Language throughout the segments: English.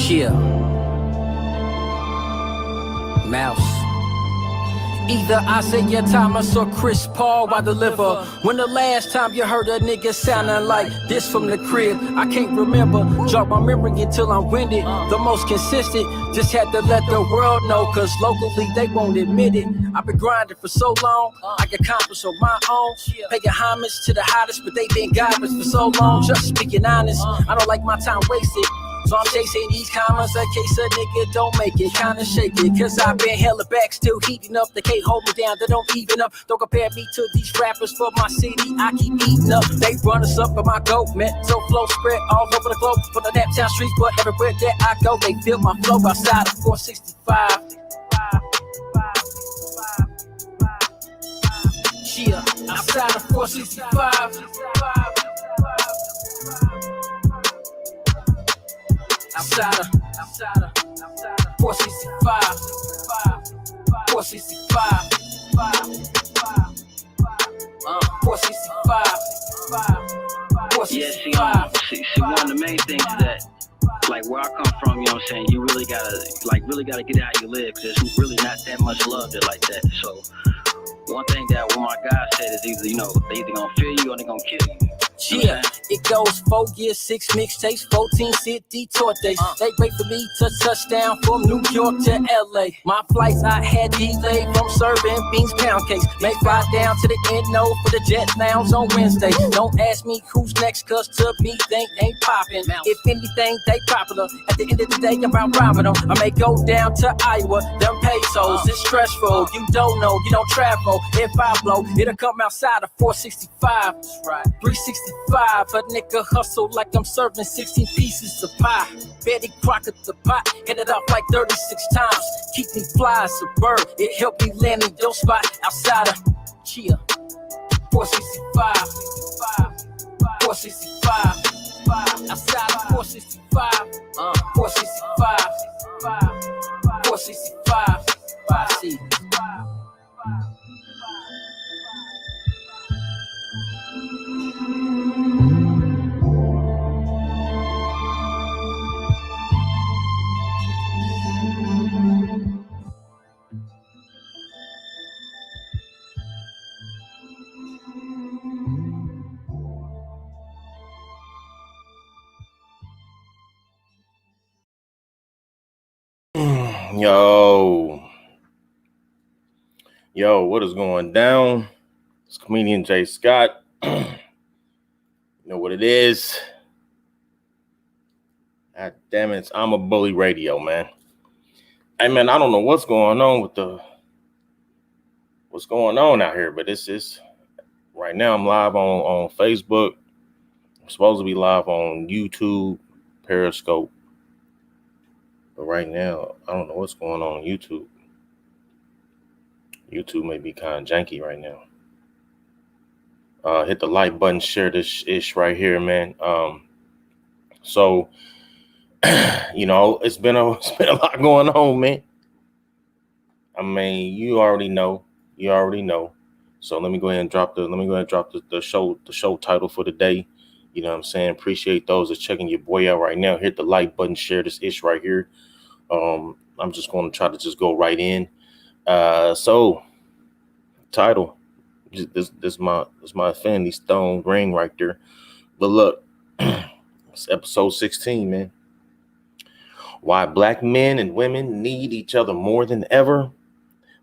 Yeah. Mouse. Either Isaiah Thomas or Chris Paul, I deliver. When the last time you heard a nigga sounding like this from the crib? I can't remember. Jog my memory until I'm winded. The most consistent, just had to let the world know, cause locally they won't admit it. I've been grinding for so long, I can accomplish on my own. Paying homage to the hottest, but they been garbage for so long. Just speaking honest, I don't like my time wasted. So I'm chasing these commas in case a nigga don't make it. Kinda shake it, cause I've been hella back, still heating up. They can't hold me down, they don't even up. Don't compare me to these rappers for my city, I keep eating up. They run us up in my goat, man. So flow spread all over the globe. From the Naptown streets, but everywhere that I go, they feel my flow outside of 465. Yeah, outside of 465. Outside of 465, 465, 465, 465. See, one of the main things is that, like where I come from, you know what I'm saying, you really gotta get out your live, because there's really not that much love there like that. So one thing that one of my guys said is either, they either gonna feel you or they gonna kill you. Yeah, it goes 4 years, 6 mixtapes, 14 city tour days. They wait for me to touch down from New York to LA. My flights I had delayed from serving beans pound cakes. May fly down to the NO for the jet lounge on Wednesday. Don't ask me who's next, cause to me they ain't popping. If anything, they popular. At the end of the day, I'm out robbing them. I may go down to Iowa, them pesos. It's stressful, you don't know, you don't travel. If I blow, it'll come outside of 465. 365. A nigga hustle like I'm serving 16 pieces of pie. Betty Crocker the pot, hit it off like 36 times. Keep me fly as a bird, it helped me land in your spot. Outside of 465, 465, outside of 465, 465, 465, 5 C. Yo, what is going down? It's comedian Jay Scott. You know what it is? God damn it, I'm a Bully Radio, man. Hey, man, I don't know what's going on out here, but it's just right now I'm live on Facebook. I'm supposed to be live on YouTube, Periscope. But right now, I don't know what's going on YouTube. YouTube may be kind of janky right now. Hit the like button, share this ish right here, man. So it's been a lot going on, man. I mean, you already know. So let me go ahead and drop the show title for the day. You know what I'm saying? Appreciate those that's checking your boy out right now. Hit the like button, share this ish right here. I'm just going to try to just go right in. So title, this my Infinity Stone ring right there. But look, it's episode 16, man. Why black men and women need each other more than ever.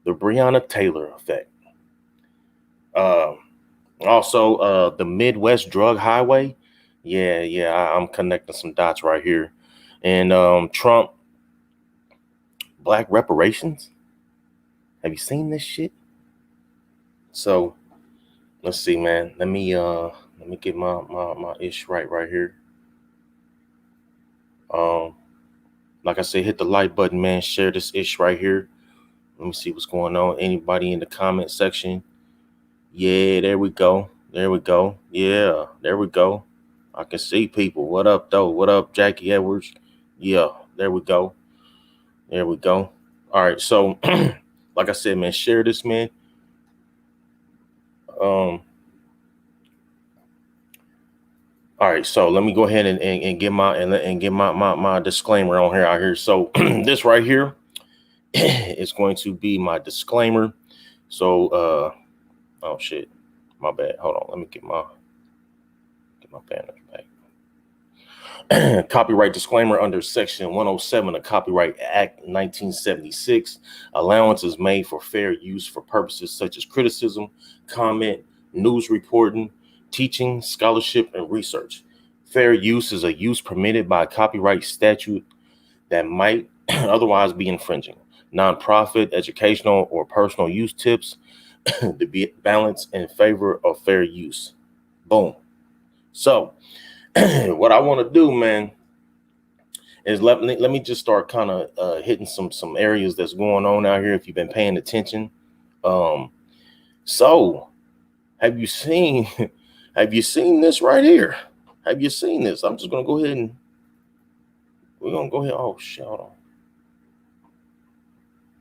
The Breonna Taylor effect. Also, the Midwest drug highway. Yeah, I'm connecting some dots right here. And Trump, black reparations. Have you seen this shit? So let's see, man. Let me get my ish right here. Like I said, hit the like button, man. Share this ish right here. Let me see what's going on. Anybody in the comment section? Yeah, there we go. Yeah, there we go. I can see people. What up, though? What up, Jackie Edwards? Yeah, there we go. All right, so like I said, man, share this, man. All right, so let me go ahead and get my disclaimer on here out here. So this right here is going to be my disclaimer. So oh shit, my bad. Hold on, let me get my banners back. Copyright disclaimer under Section 107 of Copyright Act 1976. Allowance is made for fair use for purposes such as criticism, comment, news reporting, teaching, scholarship, and research. Fair use is a use permitted by a copyright statute that might otherwise be infringing. Nonprofit, educational, or personal use tips to be balanced in favor of fair use. Boom. So what I want to do, man, is let me just start kind of hitting some areas that's going on out here if you've been paying attention. So have you seen this right here? Have you seen this? I'm just gonna go ahead and we're gonna go ahead. Oh shit, hold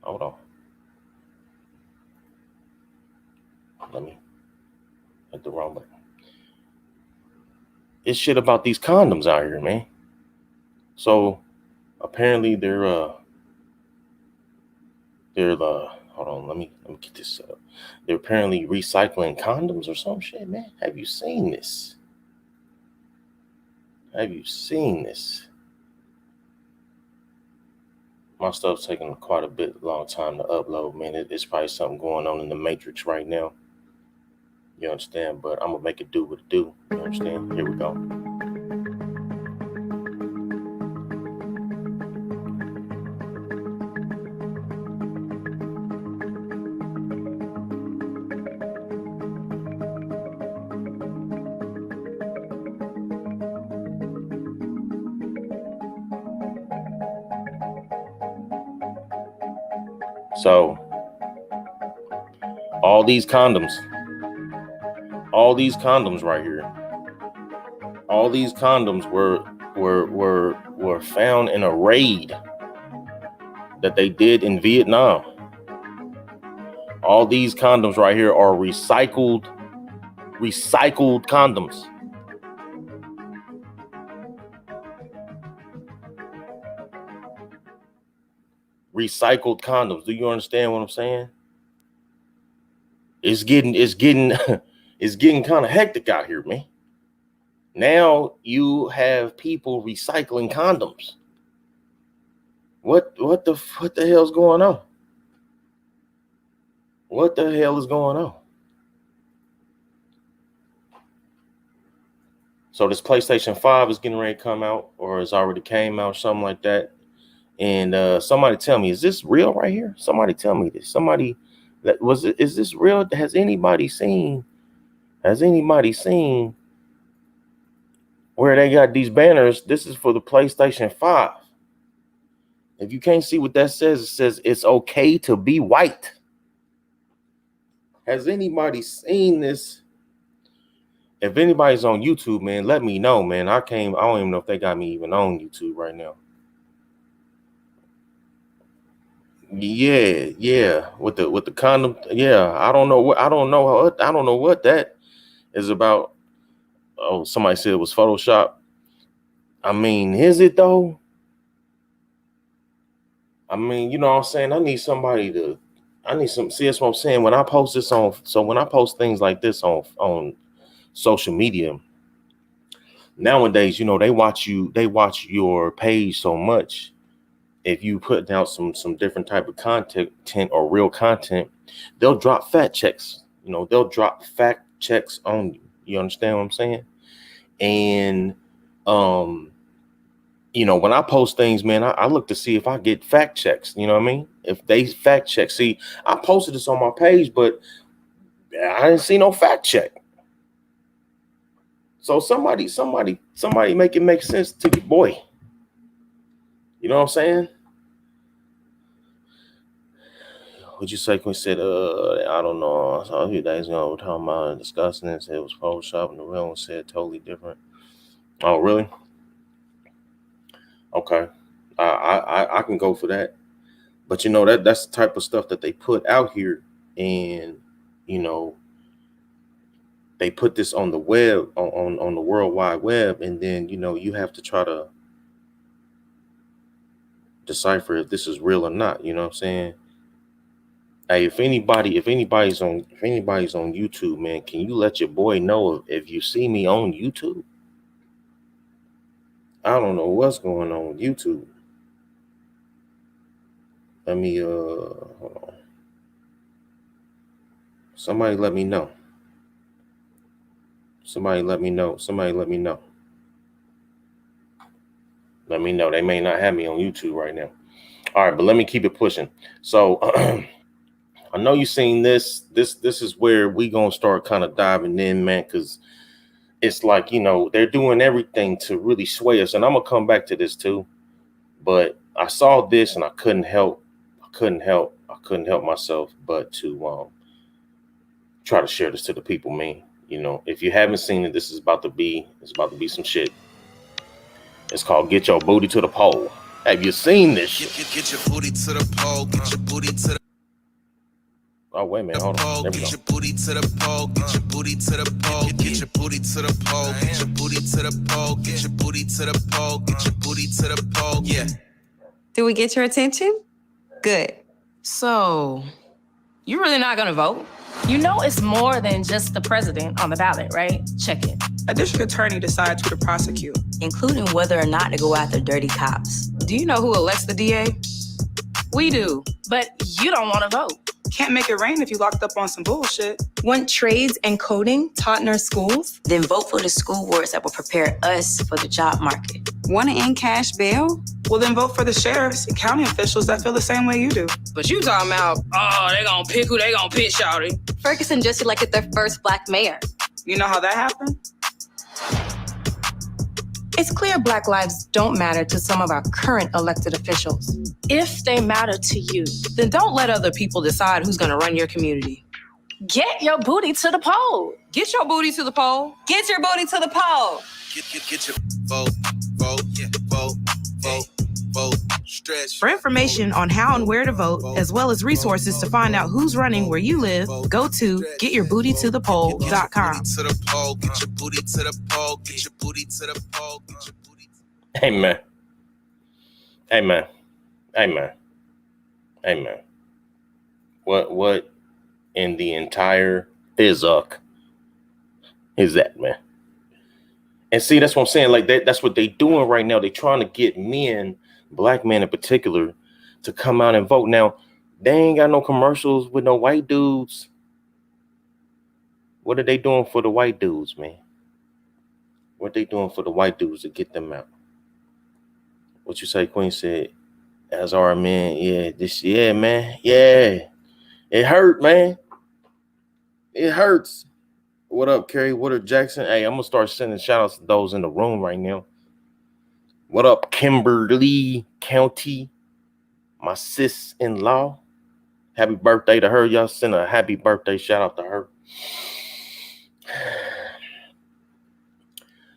on. Let me hit the wrong button. It's shit about these condoms out here, man. So apparently they're hold on, let me get this set up. They're apparently recycling condoms or some shit, man. Have you seen this? My stuff's taking quite a long time to upload, man. It's probably something going on in the matrix right now. You understand? But I'm gonna make it do what it do. You understand? Here we go. So all these condoms right here, all these condoms were found in a raid that they did in Vietnam. All these condoms right here are recycled condoms. Recycled condoms. Do you understand what I'm saying? It's getting it's getting kind of hectic out here, man. Now you have people recycling condoms. What the hell's going on? What the hell is going on? So this PlayStation 5 is getting ready to come out, or it's already came out, something like that. And somebody tell me, is this real right here? Somebody tell me this. Somebody is this real? Has anybody seen where they got these banners? This is for the PlayStation 5. If you can't see what that says, it says it's okay to be white. Has anybody seen this? If anybody's on YouTube, man, let me know, man. I don't even know if they got me even on YouTube right now. Yeah. With the condom. Yeah, I don't know what that is about. Oh, somebody said it was Photoshop. I mean, is it though? I mean, you know what I'm saying? I need some, see, that's what I'm saying. When I post things like this on social media, nowadays, you know, they watch your page so much. If you put out some different type of content or real content, they'll drop fact checks. You know, they'll drop fact checks on you. You understand what I'm saying? And you know, when I post things, man, I look to see if I get fact checks. You know what I mean? If they fact check. See, I posted this on my page, but I didn't see no fact check. So somebody make it make sense to your boy. You know what I'm saying? What'd you say? We said, I don't know. I saw a few days ago we were talking about discussing it. Said it was Photoshop, and the real one said totally different. Oh, really? Okay. I can go for that. But you know, that's the type of stuff that they put out here, and you know, they put this on the web, on the World Wide Web, and then you have to try to decipher if this is real or not. You know what I'm saying? Hey, if anybody's on YouTube, man, can you let your boy know if you see me on YouTube? I don't know what's going on with YouTube. Let me hold on. Somebody let me know. Somebody let me know. Let me know. They may not have me on YouTube right now. All right, but let me keep it pushing. So I know you seen this. This is where we gonna start kind of diving in, man, because it's like, they're doing everything to really sway us. And I'm gonna come back to this too. But I saw this and I couldn't help myself but to try to share this to the people, man. If you haven't seen it, this is about to be some shit. It's called Get Your Booty to the Pole. Have you seen this shit? Get your booty to the pole. Get your booty to the Oh, wait a minute. Hold on. There we Get go. your booty to the pole. Get your booty to the pole. Get your booty to the pole. Get your booty to the pole. Get your booty to the pole. Get your booty to the pole. Yeah. Did we get your attention? Good. So, you really not gonna vote? You know it's more than just the president on the ballot, right? Check it. A district attorney decides who to prosecute, Including whether or not to go after dirty cops. Do you know who elects the DA? We do, but you don't want to vote. Can't make it rain if you locked up on some bullshit. Want trades and coding taught in our schools? Then vote for the school boards that will prepare us for the job market. Want to end cash bail? Well, then vote for the sheriffs and county officials that feel the same way you do. But you talking about, they gonna pick who they gonna pick, shawty. Ferguson just elected their first Black mayor. You know how that happened? It's clear Black lives don't matter to some of our current elected officials. If they matter to you, Then don't let other people decide who's going to run your community. get your booty to the poll. Get your booty to the pole. Get your booty to the pole. Get your vote. Yeah, vote. Stretch. For information on how and where to vote, as well as resources to find out who's running where you live, go to getyourbootytothepole.com. To the pole. Get your booty to the pole. Get your booty to the pole. Get your booty. Amen. What in the entire Fizzuck is that, man? And see, that's what I'm saying. Like that's what they doing right now. They trying to get men, Black men in particular, to come out and vote. Now, they ain't got no commercials with no white dudes. What are they doing for the white dudes, man? What they doing for the white dudes to get them out? What you say, Queen said, as our man, man. Yeah. It hurt, man. It hurts. What up, Kerry? What up, Jackson? Hey, I'm gonna start sending shout outs to those in the room right now. What up, Kimberly County? My sis-in-law. Happy birthday to her. Y'all send a happy birthday shout out to her.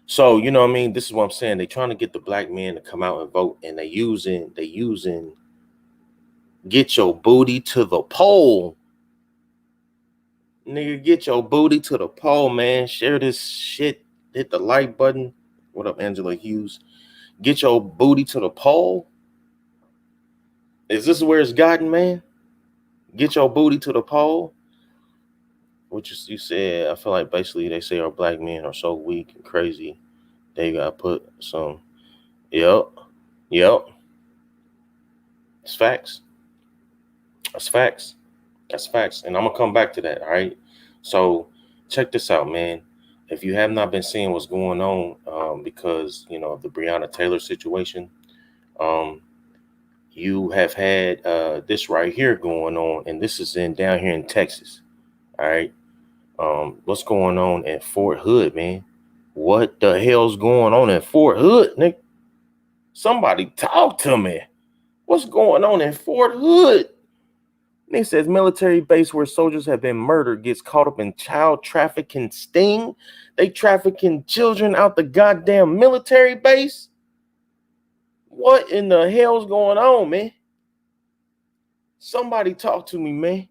So, you know what I mean? This is what I'm saying. They trying to get the Black men to come out and vote, and they using get your booty to the poll. Nigga, get your booty to the poll, man. Share this shit. Hit the like button. What up, Angela Hughes? Get your booty to the poll. Is this where it's gotten, man? Get your booty to the poll. What you said, I feel like basically they say our Black men are so weak and crazy. They got put some. Yep. It's facts. That's facts. And I'm going to come back to that, all right? So check this out, man. If you have not been seeing what's going on because, of the Breonna Taylor situation, you have had this right here going on, and this is down here in Texas, all right? What's going on at Fort Hood, man? What the hell's going on in Fort Hood, Nick? Somebody talk to me. What's going on in Fort Hood? Nick says military base where soldiers have been murdered gets caught up in child trafficking sting. They trafficking children out the goddamn military base. What in the hell's going on, man? Somebody talk to me, man.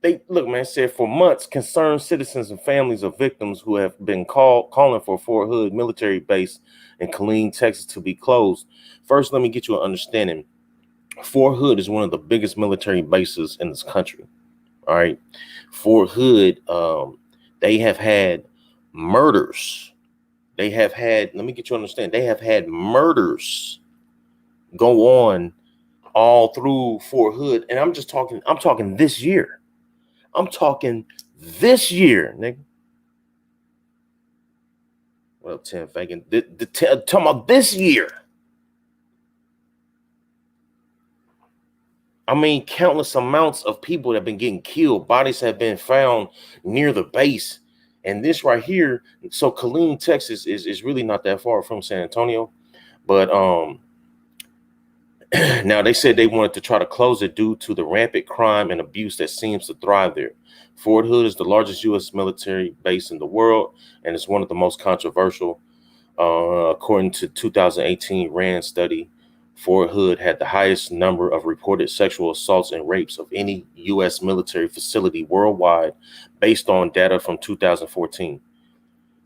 They look, man, said for months, concerned citizens and families of victims who have been calling for Fort Hood military base in Killeen, Texas to be closed. First, let me get you an understanding. Fort Hood is one of the biggest military bases in this country. All right. Fort Hood, they have had murders. They have had, let me get you to understand, they have had murders go on all through Fort Hood. And I'm talking this year. I'm talking this year, nigga. What up, Tim Fagan? Talking about this year. I mean, countless amounts of people have been getting killed. Bodies have been found near the base. And this right here, so Killeen, Texas is really not that far from San Antonio. But now they said they wanted to try to close it due to the rampant crime and abuse that seems to thrive there. Fort Hood is the largest U.S. military base in the world, and it's one of the most controversial. According to 2018 RAND study, Fort Hood had the highest number of reported sexual assaults and rapes of any U.S. military facility worldwide, based on data from 2014.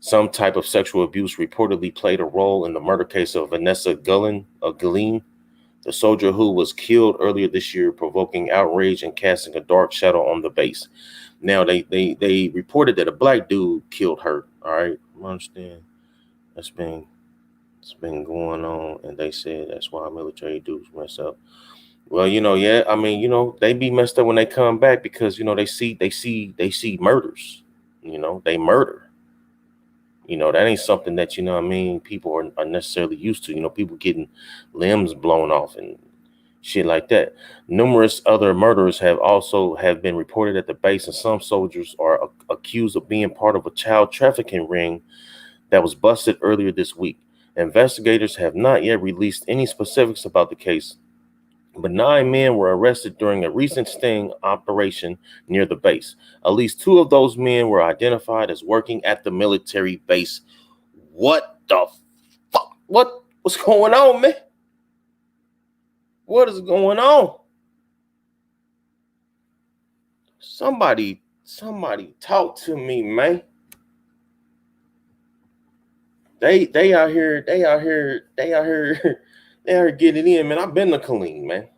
Some type of sexual abuse reportedly played a role in the murder case of Vanessa Guillen, the soldier who was killed earlier this year, provoking outrage and casting a dark shadow on the base. Now, they reported that a black dude killed her. All right, I understand. It's been going on, and they said that's why military dudes mess up. Well, yeah, I mean, they be messed up when they come back because, they see murders. They murder. That ain't something that, people are necessarily used to. People getting limbs blown off and shit like that. Numerous other murders have been reported at the base, and some soldiers are accused of being part of a child trafficking ring that was busted earlier this week. Investigators have not yet released any specifics about the case, but 9 men were arrested during a recent sting operation near the base. At least 2 of those men were identified as working at the military base. What the fuck? What's going on, man? What is going on? Somebody talk to me, man. They out here getting in, man. I've been to Killeen, man.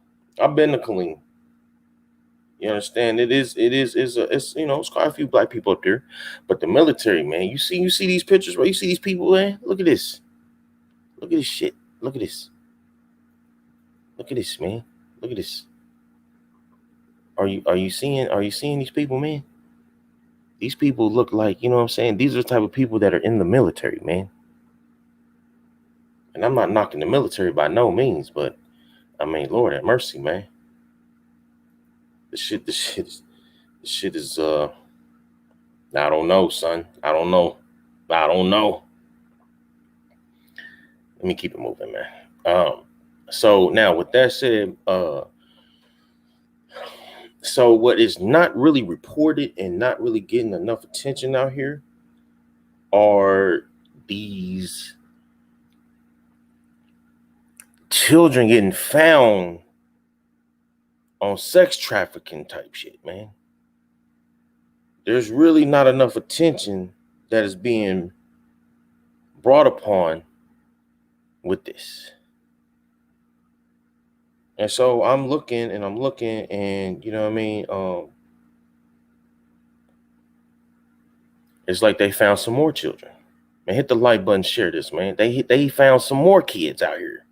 You understand? It's quite a few black people up there, but the military, man. You see these pictures, right? You see these people, man. Look at this. Look at this shit. Look at this. Look at this, man. Look at this. Are you seeing these people, man? These people look like, you know what I'm saying? These are the type of people that are in the military, man. And I'm not knocking the military by no means, but I mean, Lord have mercy, man. The shit is I don't know, son. I don't know. Let me keep it moving, man. So now with that said, so what is not really reported and not really getting enough attention out here are these children getting found on sex trafficking type shit, man. There's really not enough attention that is being brought upon with this. And so I'm looking and you know what I mean? It's like they found some more children. Man, hit the like button, share this, man. They found some more kids out here.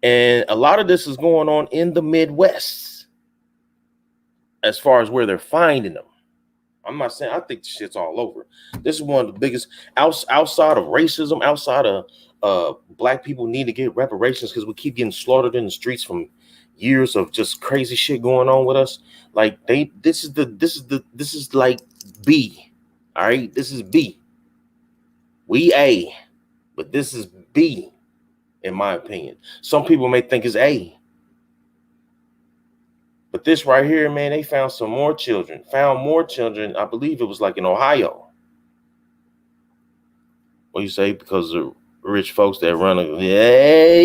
And a lot of this is going on in the Midwest as far as where they're finding them. I'm not saying, I think the shit's all over. This is one of the biggest outside of racism, outside of black people need to get reparations because we keep getting slaughtered in the streets from years of just crazy shit going on with us. Like this is like B. All right, this is B. We A, but this is B, in my opinion. Some people may think it's A. But this right here, man, they found more children. I believe it was like in Ohio. What do you say? Because of rich folks that run yeah.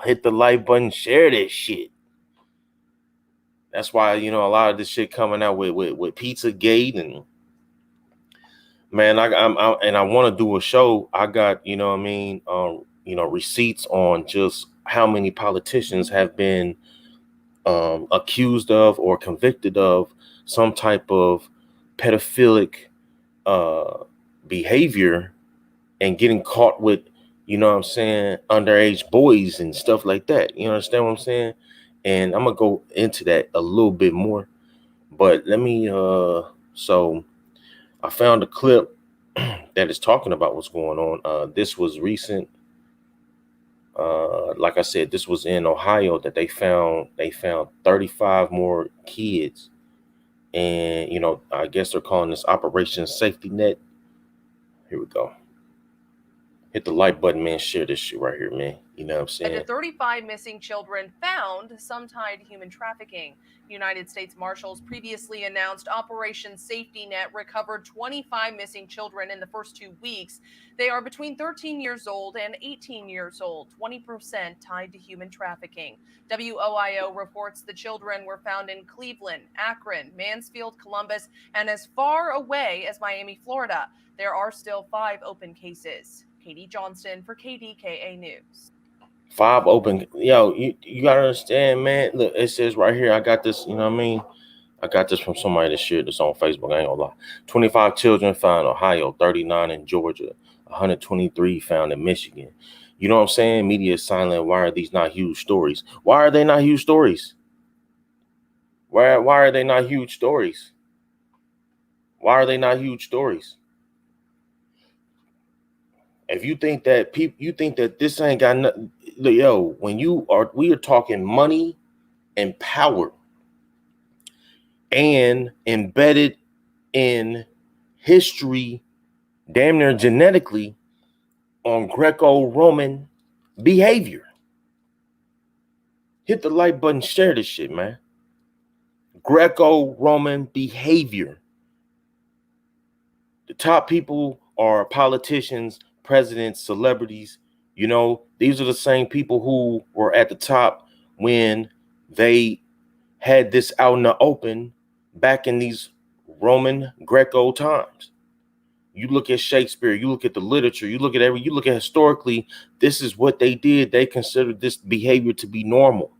Hit the like button, share this shit. That's why, you know, a lot of this shit coming out with Pizzagate, and man, I want to do a show. I got, you know what I mean, you know, receipts on just how many politicians have been accused of or convicted of some type of pedophilic behavior and getting caught with, you know what I'm saying, underage boys and stuff like that. You understand what I'm saying? And I'm gonna go into that a little bit more, but let me so I found a clip that is talking about what's going on. This was recent. Like I said, this was in Ohio that they found 35 more kids, and you know, I guess they're calling this Operation Safety Net. Here we go. Hit the like button, man. Share this shit right here, man. You know what I'm saying? The 35 missing children found, some tied to human trafficking. United States Marshals previously announced Operation Safety Net recovered 25 missing children in the first 2 weeks. They are between 13 years old and 18 years old, 20% tied to human trafficking. WOIO reports the children were found in Cleveland, Akron, Mansfield, Columbus, and as far away as Miami, Florida. There are still 5 open cases. Katie Johnston for KDKA News. 5 open. Yo, you gotta understand, man. Look, it says right here, I got this, you know what I mean? I got this from somebody that shared this on Facebook. I ain't gonna lie. 25 children found in Ohio, 39 in Georgia, 123 found in Michigan. You know what I'm saying? Media is silent. Why are these not huge stories? Why are they not huge stories? Why are they not huge stories? Why are they not huge stories? If you think that this ain't got nothing, yo, we are talking money and power and embedded in history, damn near genetically, on Greco-Roman behavior. Hit the like button, share this shit, man. Greco-Roman behavior. The top people are politicians, presidents, celebrities. You know, these are the same people who were at the top when they had this out in the open back in these Roman Greco times. You look at Shakespeare, you look at the literature, you look at historically, this is what they did. They considered this behavior to be normal.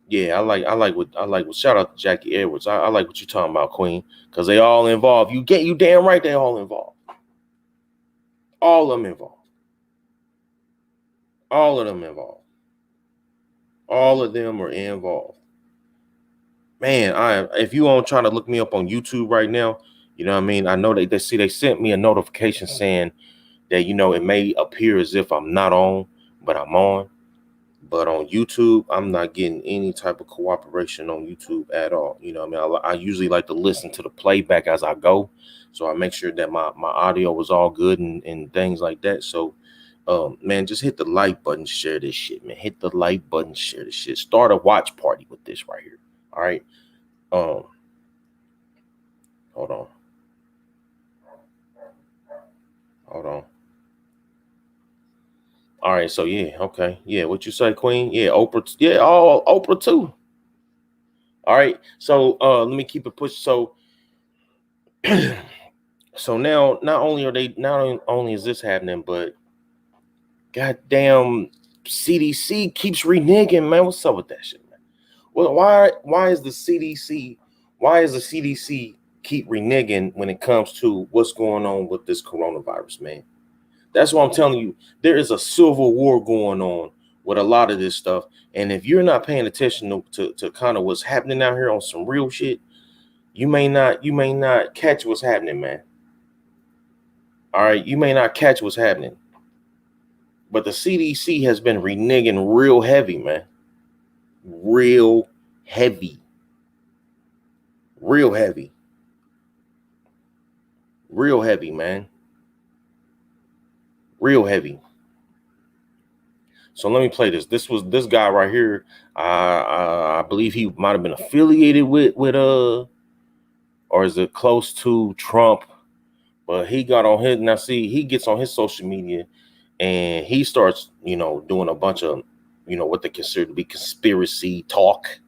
Yeah, I like what shout out to Jackie Edwards. I like what you're talking about, Queen, because they all involved. You damn right they all involved. All of them involved. All of them involved. All of them are involved. Man, if you want to try to look me up on YouTube right now, you know what I mean? I know they sent me a notification saying that, you know, it may appear as if I'm not on, but I'm on. But on YouTube, I'm not getting any type of cooperation on YouTube at all. You know what I mean? I usually like to listen to the playback as I go. So I make sure that my audio was all good and things like that. So, man, just hit the like button, share this shit, man. Hit the like button, share this shit. Start a watch party with this right here. All right. Hold on. All right, so yeah, okay. Yeah, what you say, Queen? Yeah, Oprah. Yeah, Oprah too. All right. So let me keep it pushed. So so now not only is this happening, but goddamn CDC keeps reneging, man. What's up with that shit, man? Well, why is the CDC keep reneging when it comes to what's going on with this coronavirus, man? That's what I'm telling you. There is a civil war going on with a lot of this stuff. And if you're not paying attention to kind of what's happening out here on some real shit, you may not catch what's happening, man. All right, you may not catch what's happening. But the CDC has been reneging real heavy, man. Real heavy. Real heavy. Real heavy, man. Real heavy. So let me play this. This guy right here. I believe he might have been affiliated with or is it close to Trump? But he got on his, now see, he gets on his social media and he starts, you know, doing a bunch of, you know, what they consider to be conspiracy talk.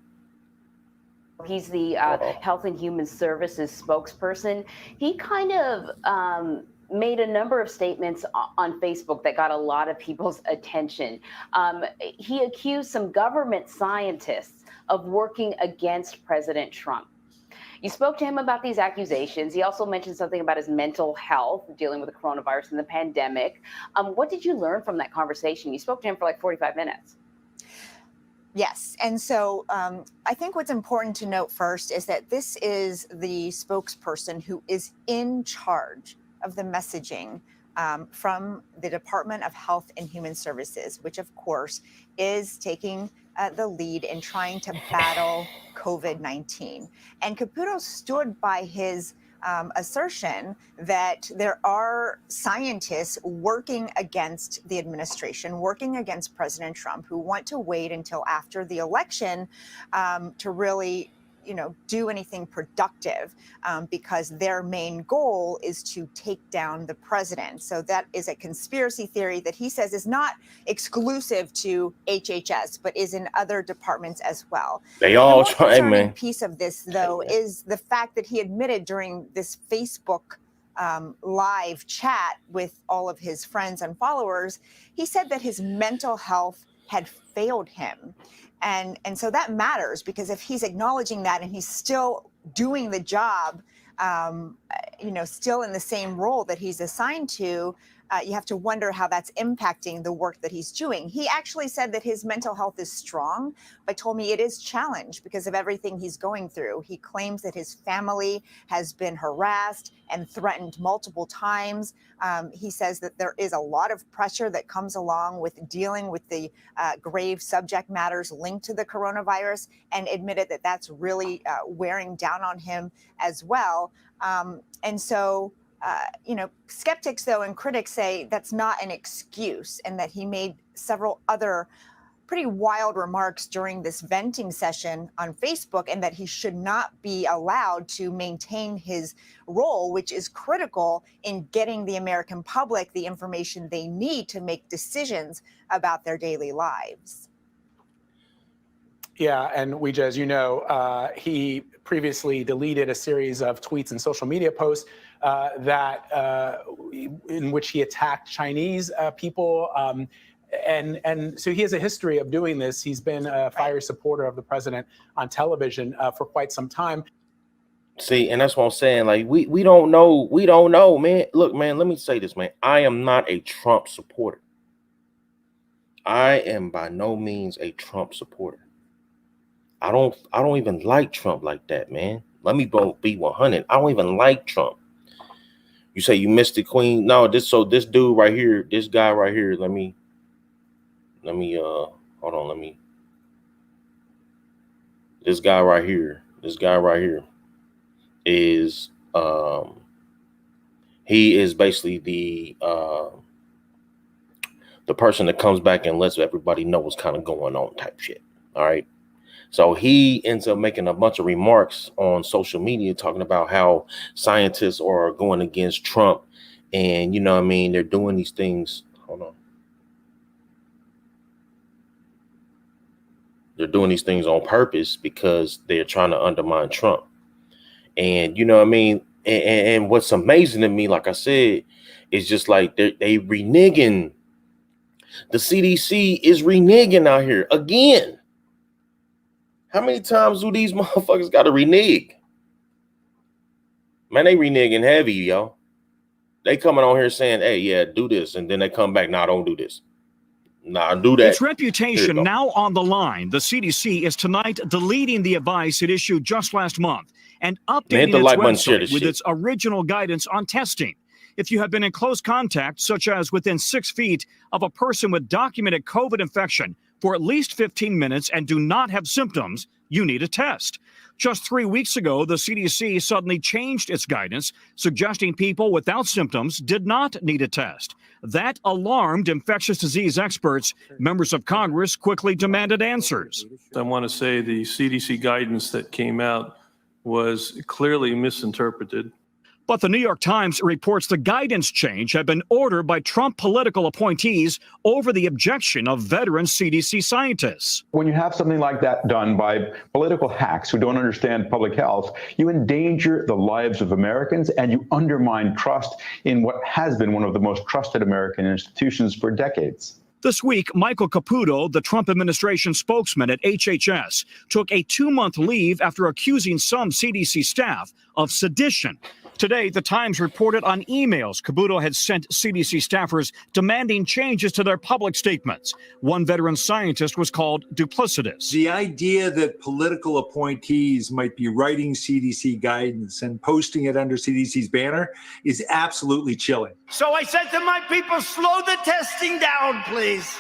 He's the Health and Human Services spokesperson. He kind of made a number of statements on Facebook that got a lot of people's attention. He accused some government scientists of working against President Trump. You spoke to him about these accusations. He also mentioned something about his mental health, dealing with the coronavirus and the pandemic. What did you learn from that conversation? You spoke to him for like 45 minutes. Yes. And so I think what's important to note first is that this is the spokesperson who is in charge of the messaging from the Department of Health and Human Services, which, of course, is taking the lead in trying to battle COVID-19. And Caputo stood by his assertion that there are scientists working against the administration, working against President Trump, who want to wait until after the election to really, do anything productive because their main goal is to take down the president. So that is a conspiracy theory that he says is not exclusive to HHS, but is in other departments as well. They all try, man. The concerning piece of this, though, is the fact that he admitted during this Facebook live chat with all of his friends and followers, he said that his mental health had failed him. And so that matters, because if he's acknowledging that and he's still doing the job, still in the same role that he's assigned to, you have to wonder how that's impacting the work that he's doing. He actually said that his mental health is strong, but told me it is challenged because of everything he's going through. He claims that his family has been harassed and threatened multiple times. He says that there is a lot of pressure that comes along with dealing with the grave subject matters linked to the coronavirus, and admitted that that's really wearing down on him as well. Skeptics, though, and critics say that's not an excuse, and that he made several other pretty wild remarks during this venting session on Facebook, and that he should not be allowed to maintain his role, which is critical in getting the American public the information they need to make decisions about their daily lives. Yeah, and Weijia, as you know, he previously deleted a series of tweets and social media posts in which he attacked Chinese people. And so he has a history of doing this. He's been a fiery supporter of the president on television for quite some time. See, and that's what I'm saying. Like, we don't know. We don't know, man. Look, man, let me say this, man. I am not a Trump supporter. I am by no means a Trump supporter. I don't even like Trump like that, man. Let me be 100. I don't even like Trump. You say you missed the queen. No, this dude right here, this guy right here, let me hold on, this guy right here is he is basically the person that comes back and lets everybody know what's kind of going on type shit. All right. So he ends up making a bunch of remarks on social media talking about how scientists are going against Trump, and they're doing these things. Hold on. They're doing these things on purpose because they're trying to undermine Trump. And and what's amazing to me, like I said, is just like they reneging. The CDC is reneging out here again. How many times do these motherfuckers got to renege? Man, they reneging heavy, yo. They coming on here saying, hey, yeah, do this. And then they come back, nah, don't do this. Nah, do that. Its reputation now on the line. The CDC is tonight deleting the advice it issued just last month and updating its website with its original guidance on testing. If you have been in close contact, such as within 6 feet of a person with documented COVID infection for at least 15 minutes and do not have symptoms, you need a test. Just 3 weeks ago, the CDC suddenly changed its guidance, suggesting people without symptoms did not need a test. That alarmed infectious disease experts. Members of Congress quickly demanded answers. I want to say the CDC guidance that came out was clearly misinterpreted. But the New York Times reports the guidance change had been ordered by Trump political appointees over the objection of veteran CDC scientists. When you have something like that done by political hacks who don't understand public health, you endanger the lives of Americans and you undermine trust in what has been one of the most trusted American institutions for decades. This week, Michael Caputo, the Trump administration spokesman at HHS, took a 2-month leave after accusing some CDC staff of sedition. Today, the Times reported on emails Caputo had sent CDC staffers demanding changes to their public statements. One veteran scientist was called duplicitous. The idea that political appointees might be writing CDC guidance and posting it under CDC's banner is absolutely chilling. So I said to my people, slow the testing down, please.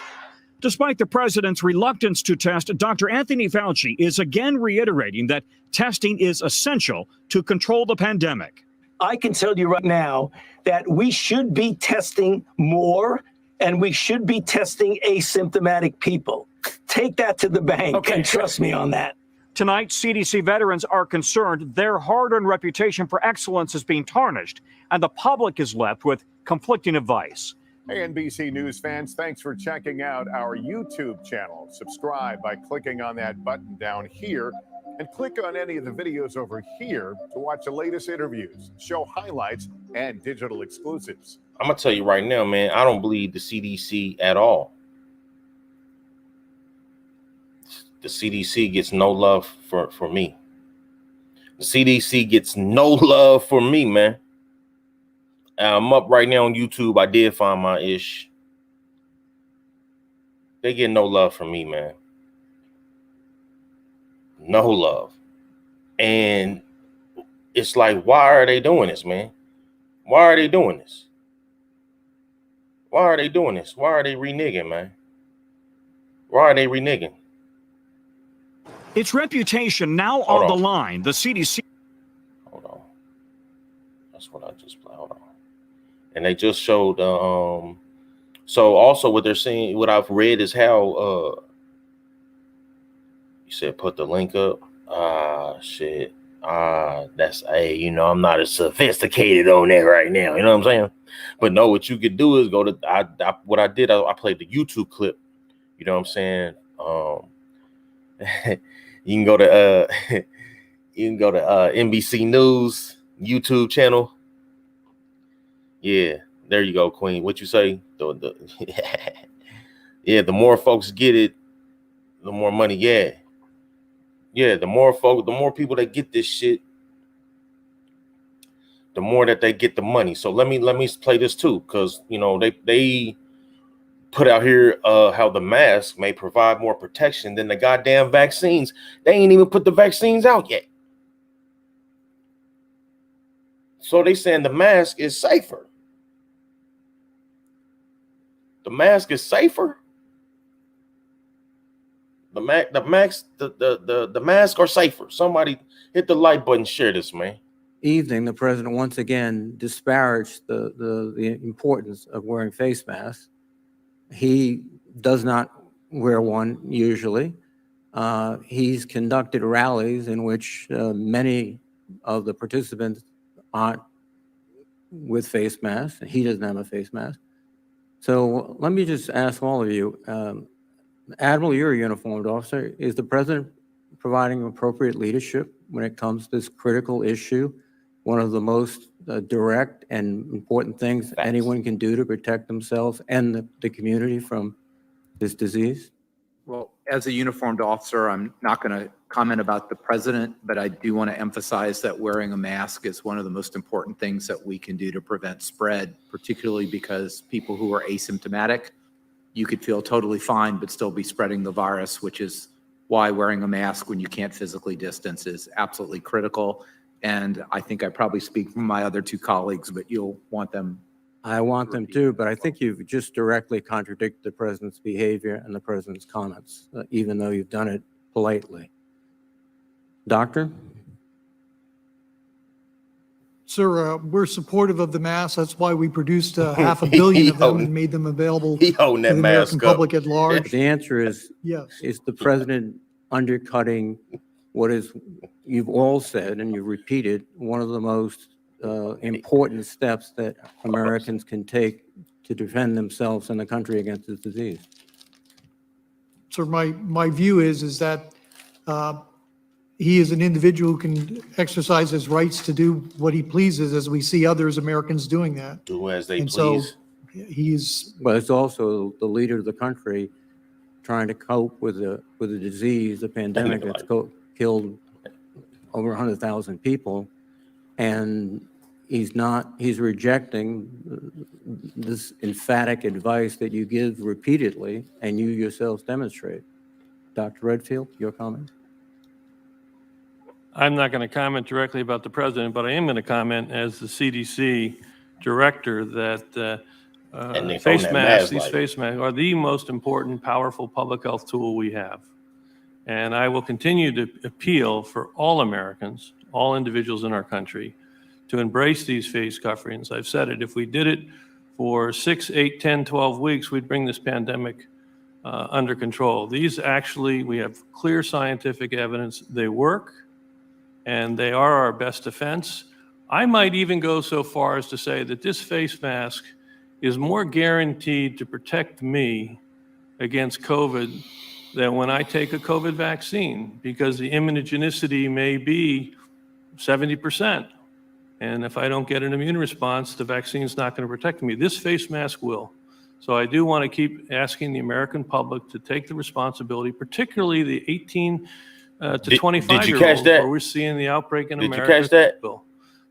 Despite the president's reluctance to test, Dr. Anthony Fauci is again reiterating that testing is essential to control the pandemic. I can tell you right now that we should be testing more and we should be testing asymptomatic people. Take that to the bank and trust me on that. Tonight, CDC veterans are concerned their hard-earned reputation for excellence is being tarnished, and the public is left with conflicting advice. Hey, NBC News fans, thanks for checking out our YouTube channel. Subscribe by clicking on that button down here and click on any of the videos over here to watch the latest interviews, show highlights, and digital exclusives. I'm going to tell you right now, man, I don't believe the CDC at all. The CDC gets no love for me. The CDC gets no love for me, man. I'm up right now on YouTube. I did find my ish. They get no love from me, man. No love. And it's like, why are they doing this, man? Why are they doing this? Why are they doing this? Why are they reneging, man? Why are they reneging? Its reputation now on the line. The CDC. Hold on. That's what I just played. Hold on. And they just showed. So also what they're saying, what I've read is how. You said put the link up. Shit. That's I'm not as sophisticated on that right now. You know what I'm saying? But no, what you could do is go to I played the YouTube clip. You know what I'm saying? You can go to NBC News YouTube channel. Yeah, there you go, Queen. What you say? Yeah, the more folks get it, the more money. Yeah, the more people that get this shit, the more that they get the money. So let me play this too, because they put out here how the mask may provide more protection than the goddamn vaccines. They ain't even put the vaccines out yet. So they saying the mask is safer. The mask is safer. The masks are safer. Somebody hit the like button, share this, man. Evening, the president once again disparaged the importance of wearing face masks. He does not wear one usually. He's conducted rallies in which many of the participants aren't with face masks. He doesn't have a face mask. So let me just ask all of you, Admiral, you're a uniformed officer. Is the president providing appropriate leadership when it comes to this critical issue? One of the most direct and important things anyone can do to protect themselves and the community from this disease? Well, as a uniformed officer, I'm not going to comment about the president, but I do want to emphasize that wearing a mask is one of the most important things that we can do to prevent spread, particularly because people who are asymptomatic, you could feel totally fine, but still be spreading the virus, which is why wearing a mask when you can't physically distance is absolutely critical. And I think I probably speak for my other two colleagues, but you'll want them. I want them too, but I think you've just directly contradicted the president's behavior and the president's comments, even though you've done it politely. Doctor? Sir, we're supportive of the mask. That's why we produced 500 million of them and made them available to the American public at large. The answer is yes. Is the president undercutting what is, you've all said and you've repeated, one of the most important steps that Americans can take to defend themselves and the country against this disease. So my view is that he is an individual who can exercise his rights to do what he pleases, as we see others Americans doing that. Do as they And please. so he's, But it's also the leader of the country trying to cope with the disease, the pandemic that's killed over 100,000 people. And he's rejecting this emphatic advice that you give repeatedly and you yourselves demonstrate. Dr. Redfield, your comment? I'm not going to comment directly about the president, but I am going to comment as the CDC director that face masks, these face masks are the most important, powerful public health tool we have. And I will continue to appeal for all Americans, all individuals in our country, to embrace these face coverings. I've said it, if we did it for 6, 8, 10, 12 weeks, we'd bring this pandemic under control. These actually, we have clear scientific evidence they work, and they are our best defense. I might even go so far as to say that this face mask is more guaranteed to protect me against COVID than when I take a COVID vaccine, because the immunogenicity may be 70%. And if I don't get an immune response, the vaccine's not going to protect me. This face mask will. So I do want to keep asking the American public to take the responsibility, particularly the 18 to 25-year-olds, where we're seeing the outbreak in America. Did you catch that?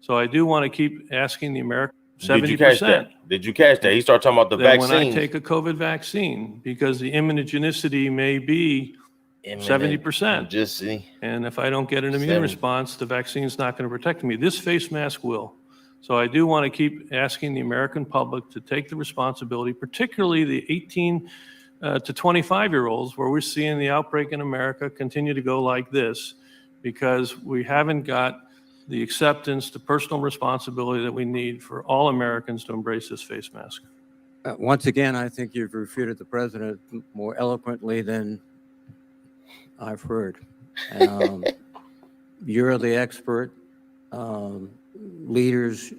So I do want to keep asking the American 70%. Did you catch that? Did you catch that? He started talking about the vaccine. When I take a COVID vaccine, because the immunogenicity may be 70%. And if I don't get an immune response, the vaccine's not going to protect me. This face mask will. So I do want to keep asking the American public to take the responsibility, particularly the 18 to 25-year-olds, where we're seeing the outbreak in America continue to go like this, because we haven't got the acceptance, the personal responsibility that we need for all Americans to embrace this face mask. Once again, I think you've refuted the president more eloquently than I've heard. You're the expert. Leaders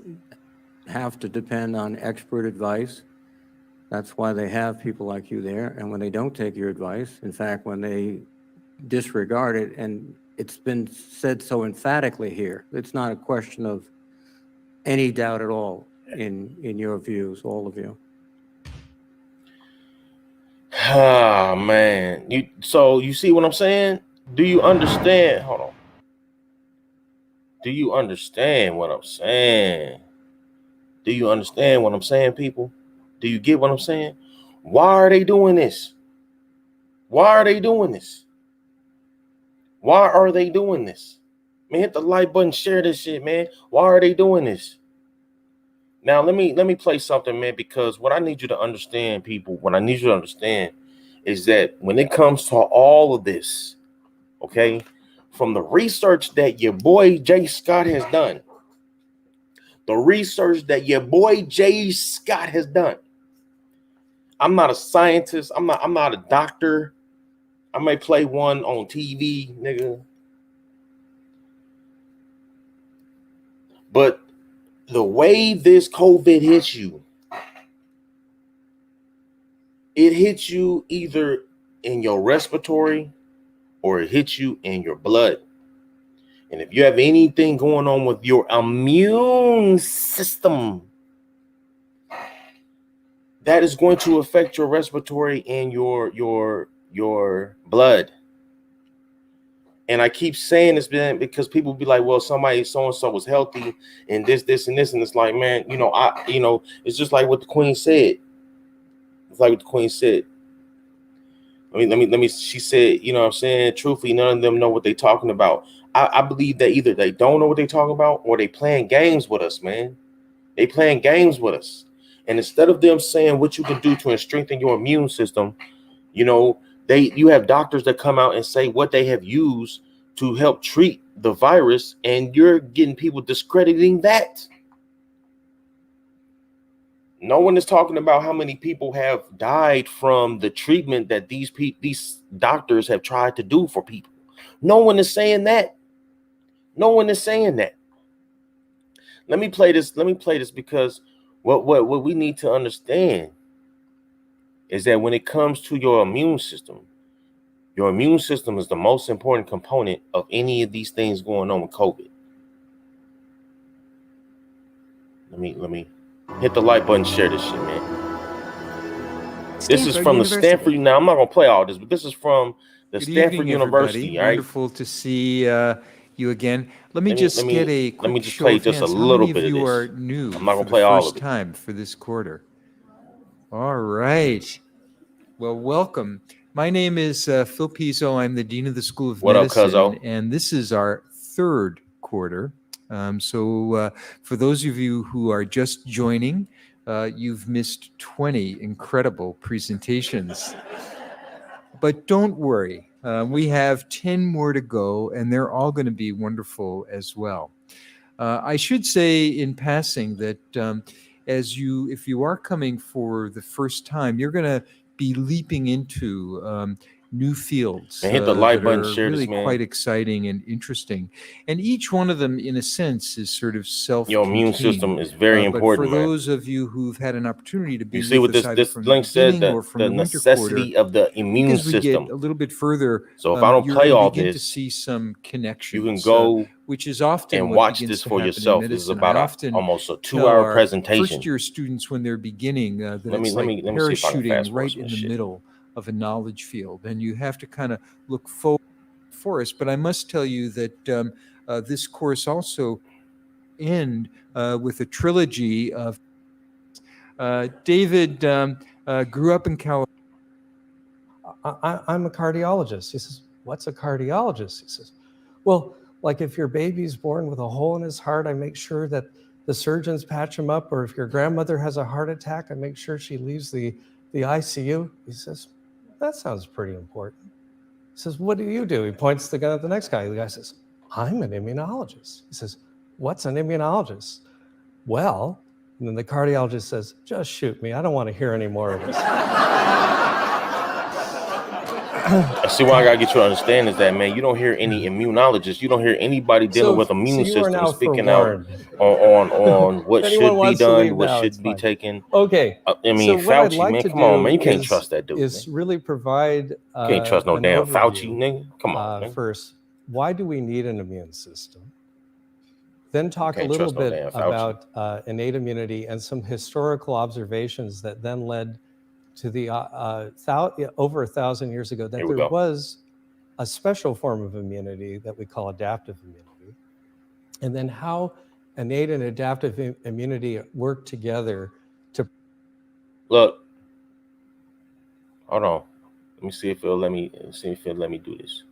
have to depend on expert advice. That's why they have people like you there. And when they don't take your advice, in fact, when they disregard it, and it's been said so emphatically here, it's not a question of any doubt at all in your views, all of you. Ah, man. So you see what I'm saying? Do you understand? Hold on. Do you understand what I'm saying? Do you understand what I'm saying, people? Do you get what I'm saying? Why are they doing this? Why are they doing this? Why are they doing this? Man, hit the like button, share this shit, man. Why are they doing this? Now, let me play something, man, because what I need you to understand, people, what I need you to understand is that when it comes to all of this, okay, from the research that your boy Jay Scott has done, the research that your boy Jay Scott has done. I'm not a scientist. I'm not a doctor. I may play one on TV, nigga. But the way this COVID hits you, it hits you either in your respiratory or it hits you in your blood. And if you have anything going on with your immune system, that is going to affect your respiratory and your blood. And I keep saying this because people be like, well, somebody so-and-so was healthy and this, and this. And it's like, man, it's just like what the Queen said. It's like what the Queen said. Let me, she said, you know what I'm saying? Truthfully, none of them know what they're talking about. I believe that either they don't know what they're talking about or they playing games with us, man. They playing games with us. And instead of them saying what you can do to strengthen your immune system, you have doctors that come out and say what they have used to help treat the virus, and you're getting people discrediting that. No one is talking about how many people have died from the treatment that these doctors have tried to do for people. No one is saying that. No one is saying that. Let me play this because what we need to understand is that when it comes to your immune system is the most important component of any of these things going on with COVID. Let me hit the like button, share this shit, man. This is from the Stanford. Now, I'm not gonna play all this, but this is from the Stanford University. All right. Wonderful to see you again. Let me just play just a little bit of this. Are new. I'm not gonna play all of it. First time for this quarter. All right. Well, welcome. My name is Phil Pizzo. I'm the Dean of the School of Medicine. What up, cuzzo? And this is our third quarter. So for those of you who are just joining, you've missed 20 incredible presentations. But don't worry, we have 10 more to go, and they're all going to be wonderful as well. I should say in passing that if you are coming for the first time, you're going to be leaping into new fields hit the like button, that are share really this, man. quite exciting and interesting. And each one of them, in a sense, is sort of self-contained. Your immune system is very important, But for man. those of you who've had an opportunity to be You see what with us either this from link the said, beginning or from the the winter necessity quarter, of the immune as we system. get a little bit further, So if I don't you're play gonna all begin to this, see some connections. you can go which is often and what watch begins this to for happen in yourself. This is medicine. about I often almost a tell 2-hour our presentation. First-year students when they're beginning that Let me it's like see if I can fast parachuting forward right some in shit. the middle of a knowledge field, and you have to kind of look forward for us. But I must tell you that this course also end with a trilogy of David grew up in California. I'm a cardiologist. He says, what's a cardiologist? He says, well, like if your baby's born with a hole in his heart, I make sure that the surgeons patch him up, or if your grandmother has a heart attack, I make sure she leaves the ICU. He says, that sounds pretty important. He says, what do? He points the gun at the next guy. The guy says, I'm an immunologist. He says, what's an immunologist? Well, and then the cardiologist says, just shoot me. I don't want to hear any more of this. I see why I gotta get you to understand is that, man, you don't hear any immunologists, you don't hear anybody dealing with immune system speaking out on what should be done, what should be taken. Okay. I mean, so what I'd Fauci, like man, to come on, do man, you can't is- trust that dude. Is Man. really provide. You can't trust no an damn overview, Fauci, nigga. Come on, man. First, why do we need an immune system? Then talk a Can't little trust no bit damn Fauci. about innate immunity and some historical observations that then led to the over 1,000 years ago that Here we there go. was a special form of immunity that we call adaptive immunity, and then how innate and adaptive immunity work together to Look, hold on. Let me see if it'll let me do this.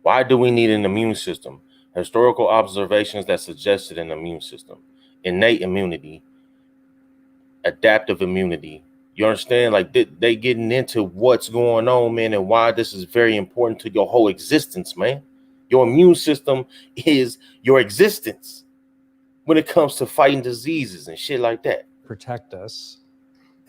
Why do we need an immune system? Historical observations that suggested an immune system, innate immunity, adaptive immunity. You understand? Like they getting into what's going on, man, and why this is very important to your whole existence, man. Your immune system is your existence when it comes to fighting diseases and shit like that. protect us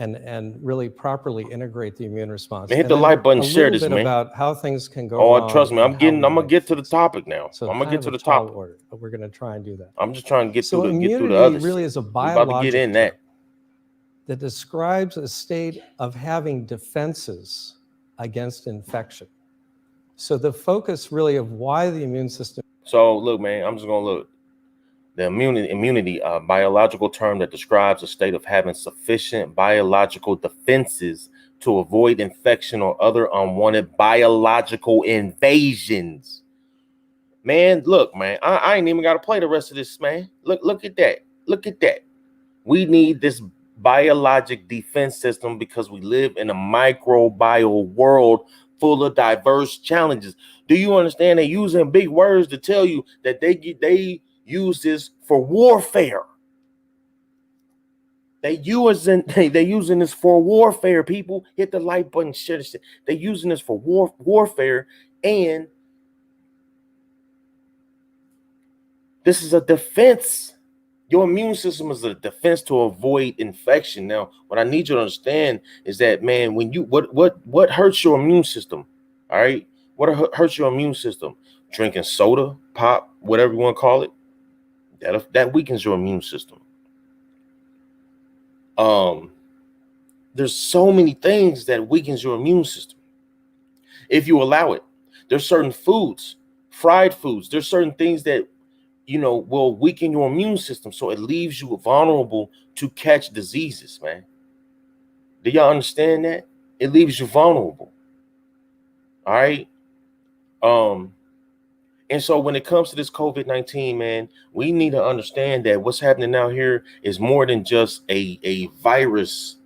and really properly integrate the immune response. Man, hit And the then like button, a share little this, bit man. about how things can go Oh, wrong trust me, I'm and how we gonna make get to the topic now. So I'm gonna kind get to of a the tall topic. order, but we're going to try and do that. I'm just trying to get So through the immunity other shit. really is a We about to biological get in that. that describes a state of having defenses against infection. So the focus really of why the immune system. So look, man, I'm just gonna look. The immunity, a biological term that describes a state of having sufficient biological defenses to avoid infection or other unwanted biological invasions. Man, look, man, I ain't even got to play the rest of this, man. Look at that. Look at that. We need this biologic defense system because we live in a microbial world full of diverse challenges. Do you understand? They're using big words to tell you that they use this for warfare. They using this for warfare. People, hit the like button, share this shit. They're using this for warfare, and this is a defense. Your immune system is a defense to avoid infection. Now, what I need you to understand is that, man, when you what hurts your immune system? All right, what hurts your immune system? Drinking soda, pop, whatever you want to call it. That weakens your immune system. There's so many things that weakens your immune system if you allow it. There's certain foods, fried foods. There's certain things that, you know, will weaken your immune system, so it leaves you vulnerable to catch diseases, man. Do y'all understand that? It leaves you vulnerable. All right. And so when it comes to this COVID-19, man, we need to understand that what's happening out here is more than just a virus.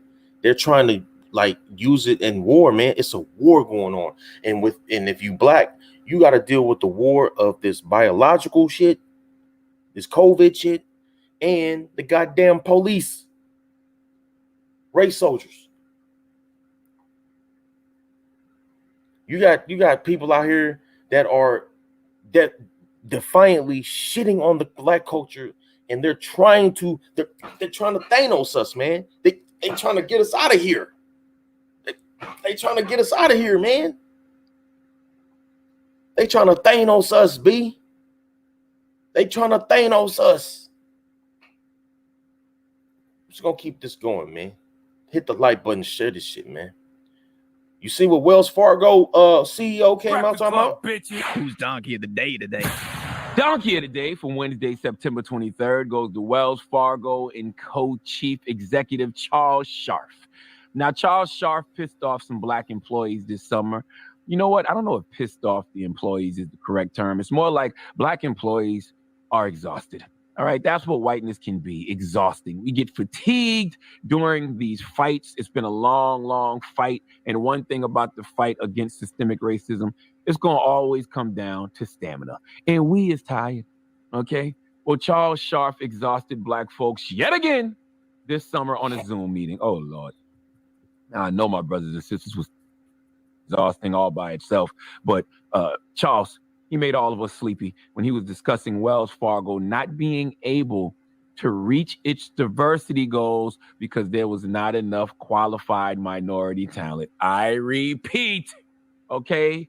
They're trying to like use it in war, man. It's a war going on. And if you black, you got to deal with the war of this biological shit, this COVID shit, and the goddamn police, race soldiers. You got people out here that are defiantly shitting on the black culture, and they're trying to Thanos us, man. They trying to get us out of here. They trying to get us out of here, man. They trying to Thanos us, B. They trying to Thanos us. I'm just gonna keep this going, man. Hit the like button, share this shit, man. You see what Wells Fargo CEO came out talking about? Bitches. Who's Donkey of the Day today? Donkey of the Day for Wednesday, September 23rd goes to Wells Fargo and co-chief executive Charles Scharf. Now, Charles Scharf pissed off some black employees this summer. You know what? I don't know if pissed off the employees is the correct term. It's more like black employees are exhausted. All right, that's what whiteness can be, exhausting. We get fatigued during these fights. It's been a long, long fight. And one thing about the fight against systemic racism, it's going to always come down to stamina. And we is tired, okay? Well, Charles Scharf exhausted black folks yet again this summer on a Zoom meeting. Oh, Lord. Now, I know my brothers and sisters was exhausting all by itself, but Charles, he made all of us sleepy when he was discussing Wells Fargo not being able to reach its diversity goals because there was not enough qualified minority talent. I repeat, okay?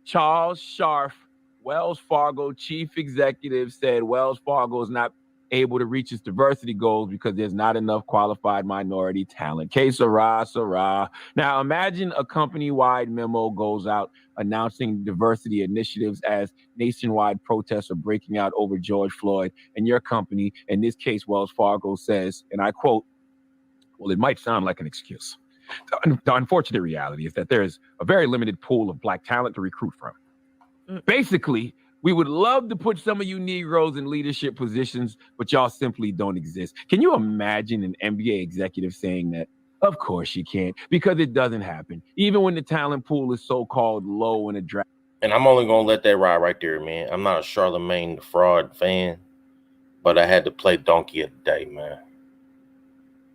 Charles Scharf, Wells Fargo chief executive, said Wells Fargo is not able to reach its diversity goals because there's not enough qualified minority talent. Que sera, sera. Now imagine a company-wide memo goes out announcing diversity initiatives as nationwide protests are breaking out over George Floyd, and your company, in this case Wells Fargo, says, and I quote, well, it might sound like an excuse. The unfortunate reality is that there is a very limited pool of black talent to recruit from. Basically, we would love to put some of you Negroes in leadership positions, but y'all simply don't exist. Can you imagine an NBA executive saying that? Of course you can't, because it doesn't happen, even when the talent pool is so-called low in a draft. And I'm only going to let that ride right there, man. I'm not a Charlemagne the Fraud fan, but I had to play Donkey of the Day, man.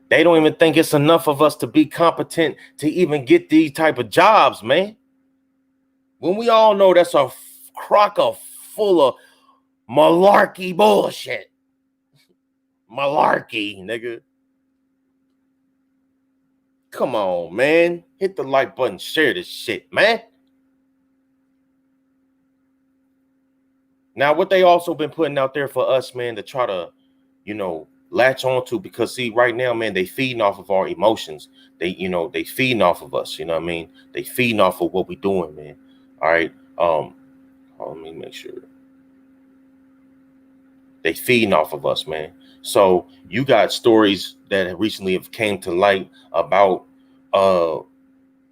They don't even think it's enough of us to be competent to even get these type of jobs, man. When we all know that's a crock of full of malarkey bullshit. Malarkey, nigga. Come on, man. Hit the like button, share this shit, man. Now, what they also been putting out there for us, man, to try to, you know, latch onto, because see, right now, man, they feeding off of our emotions. They feeding off of us, you know what I mean? They feeding off of what we doing, man. All right. Let me make sure. They feeding off of us, man. So you got stories that recently have came to light about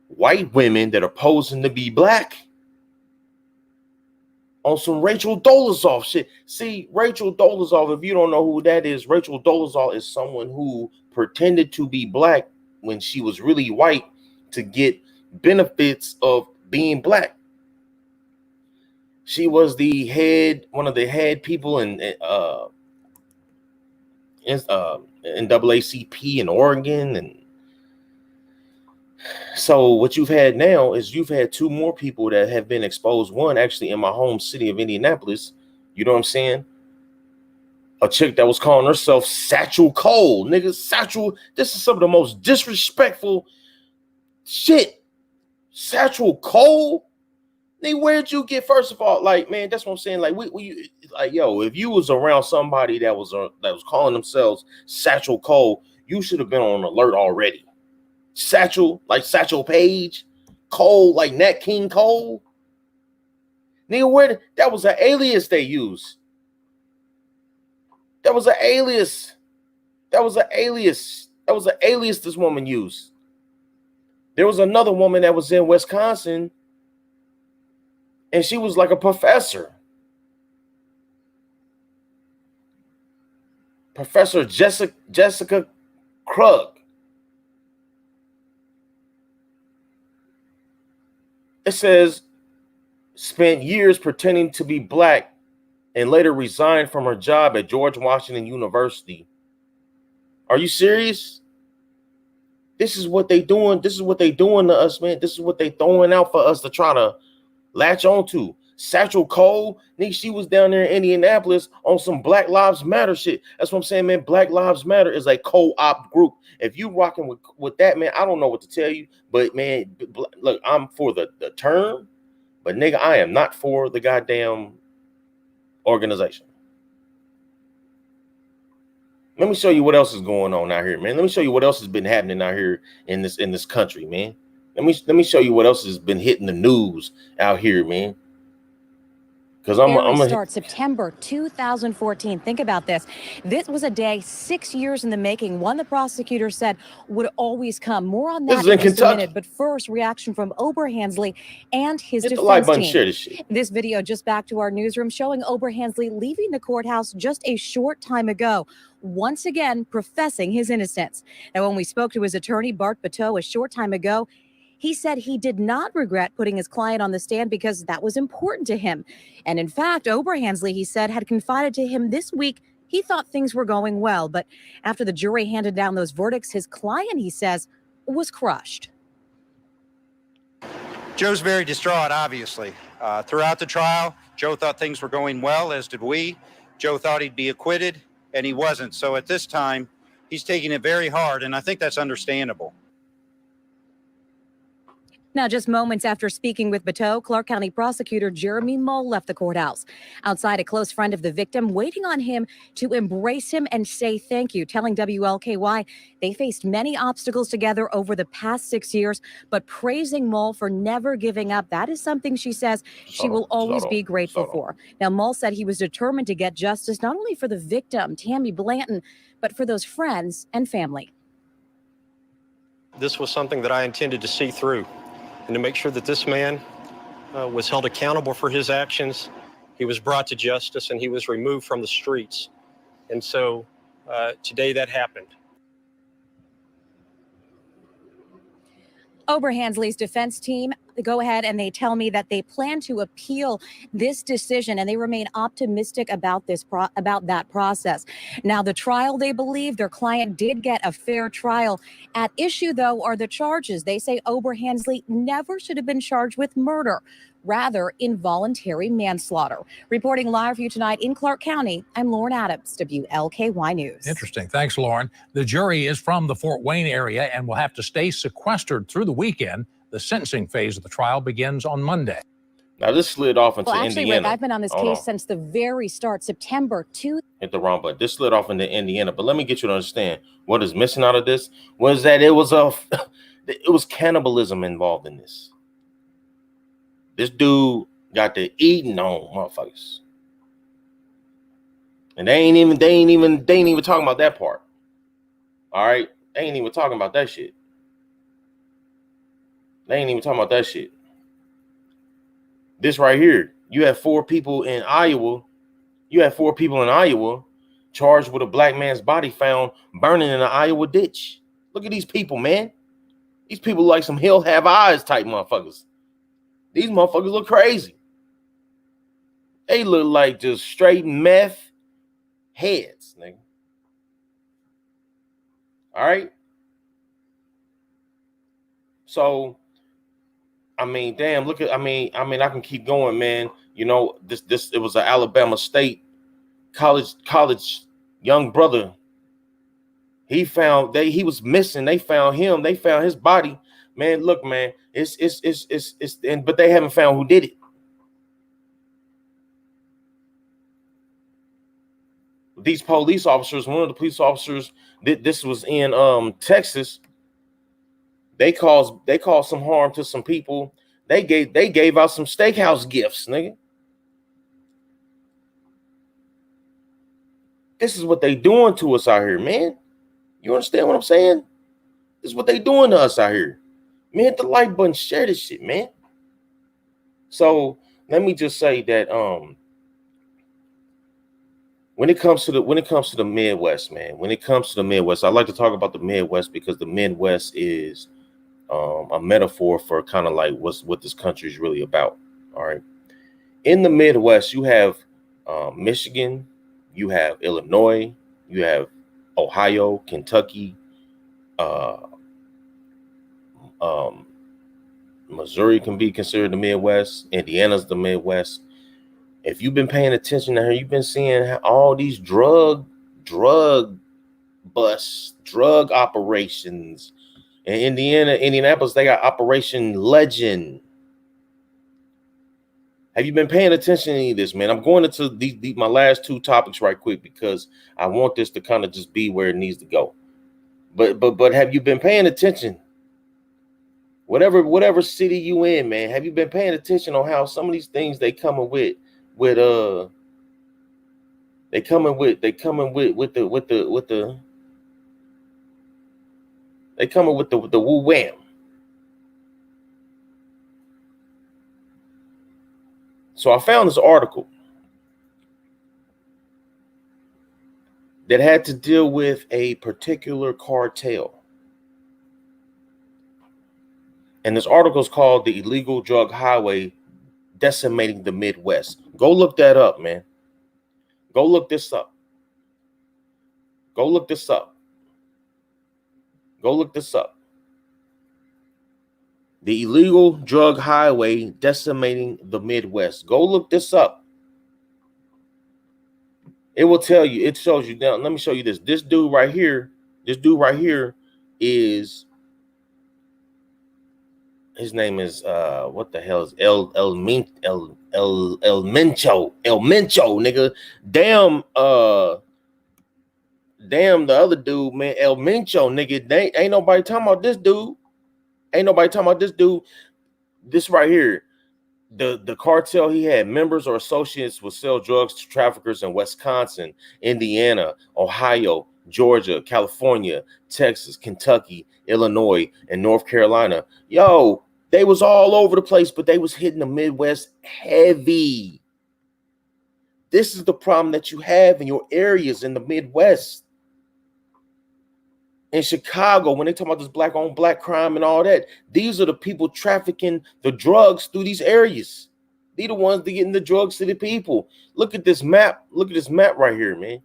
white women that are posing to be black on some Rachel Dolezal shit. See, Rachel Dolezal, if you don't know who that is, Rachel Dolezal is someone who pretended to be black when she was really white to get benefits of being black. She was one of the head people in NAACP in Oregon. And so what you've had now is you've had two more people that have been exposed. One actually in my home city of Indianapolis. You know what I'm saying? A chick that was calling herself Satchel Cole. Nigga, Satchel, this is some of the most disrespectful shit. Satchel Cole? Nigga, where'd you get? First of all, like, man, that's what I'm saying. Like, we like, yo, if you was around somebody that was calling themselves Satchel Cole, you should have been on alert already. Satchel, like Satchel Paige, Cole, like Nat King Cole. Nigga, that was an alias they used. That was an alias. That was an alias. That was an alias this woman used. There was another woman that was in Wisconsin, and she was like a professor. Professor Jessica Krug. It says, spent years pretending to be black and later resigned from her job at George Washington University. Are you serious? This is what they doing. This is what they doing to us, man. This is what they throwing out for us to try to latch onto. Satchel Cole, nigga, she was down there in Indianapolis on some Black Lives Matter shit. That's what I'm saying, man. Black Lives Matter is a co-op group. If you rocking with that, man, I don't know what to tell you. But, man, look, I'm for the term. But, nigga, I am not for the goddamn organization. Let me show you what else is going on out here, man. Let me show you what else has been happening out here in this country, man. Let me show you what else has been hitting the news out here, man. Because I'm gonna start September 2014. Think about this. This was a day 6 years in the making. One the prosecutor said would always come. More on that in just a minute. But first, reaction from Oberhansley and his defense team. Share this shit. This video just back to our newsroom showing Oberhansley leaving the courthouse just a short time ago, once again professing his innocence. Now, when we spoke to his attorney, Bart Bateau, a short time ago, he said he did not regret putting his client on the stand because that was important to him. And in fact, Oberhansley, he said, had confided to him this week he thought things were going well. But after the jury handed down those verdicts, his client, he says, was crushed. Joe's very distraught, obviously. Throughout the trial, Joe thought things were going well, as did we. Joe thought he'd be acquitted, and he wasn't. So at this time, he's taking it very hard, and I think that's understandable. Now, just moments after speaking with Bateau, Clark County prosecutor Jeremy Mull left the courthouse. Outside, a close friend of the victim waiting on him to embrace him and say thank you, telling WLKY they faced many obstacles together over the past 6 years, but praising Mull for never giving up. That is something she says she will always be grateful for. Now, Mull said he was determined to get justice not only for the victim, Tammy Blanton, but for those friends and family. This was something that I intended to see through, and to make sure that this man was held accountable for his actions. He was brought to justice, and he was removed from the streets. And so today that happened. Oberhansley's defense team go ahead and they tell me that they plan to appeal this decision, and they remain optimistic about that process. Now, the trial, they believe their client did get a fair trial. At issue, though, are the charges. They say Oberhansley never should have been charged with murder, rather involuntary manslaughter. Reporting live for you tonight in Clark County, I'm Lauren Adams, WLKY News. Interesting. Thanks, Lauren. The jury is from the Fort Wayne area and will have to stay sequestered through the weekend. The sentencing phase of the trial begins on Monday. Now, this slid off into Indiana. Rick, I've been on this case since the very start, September 2. Hit the wrong button. This slid off into Indiana, but let me get you to understand what is missing out of this was that it was cannibalism involved in this. This dude got to eating on motherfuckers, and they ain't even talking about that part. All right, they ain't even talking about that shit. They ain't even talking about that shit. This right here, you have 4 people in Iowa. You have 4 people in Iowa charged with a black man's body found burning in an Iowa ditch. Look at these people, man. These people like some Hill Have Eyes type motherfuckers. These motherfuckers look crazy. They look like just straight meth heads, nigga. All right. So, I mean, damn, look at, I mean, I can keep going, man. You know, it was an Alabama State college young brother. He was missing. They found him. They found his body. Man, look, man, but they haven't found who did it. these police officers, one of the police officers, this was in Texas. They caused some harm to some people. They gave out some steakhouse gifts, nigga. This is what they doing to us out here, man. You understand what I'm saying? This is what they doing to us out here. Man, hit the like button, share this shit, man. So let me just say that when it comes to the Midwest, man, when it comes to the Midwest, I like to talk about the Midwest because the Midwest is a metaphor for kind of like what this country is really about. All right. In the Midwest, you have Michigan, you have Illinois, you have Ohio, Kentucky, Missouri can be considered the Midwest. Indiana's the Midwest. If you've been paying attention to her, you've been seeing how all these drug busts, drug operations. In Indianapolis, they got Operation Legend. Have you been paying attention to any of this, man? I'm going into my last two topics right quick because I want this to kind of just be where it needs to go. But have you been paying attention? Whatever city you in, man, have you been paying attention on how some of these things they coming with the woo wham. So I found this article that had to deal with a particular cartel. And this article is called "The Illegal Drug Highway Decimating the Midwest." Go look that up, man. Go look this up. Go look this up. Go look this up. The illegal drug highway decimating the Midwest. Go look this up. It will tell you. It shows you. Now, let me show you this. This dude right here is. His name is what the hell is El Mencho, nigga. Damn the other dude, man. El Mencho, nigga. Ain't nobody talking about this dude. Ain't nobody talking about this dude. This right here. The cartel, he had members or associates would sell drugs to traffickers in Wisconsin, Indiana, Ohio, Georgia, California, Texas, Kentucky, Illinois, and North Carolina. Yo, they was all over the place, but they was hitting the Midwest heavy. This is the problem that you have in your areas in the Midwest. In Chicago, when they talk about this black on black crime and all that, these are the people trafficking the drugs through these areas. They're the ones that getting the drugs to the people. Look at this map. Look at this map right here, man.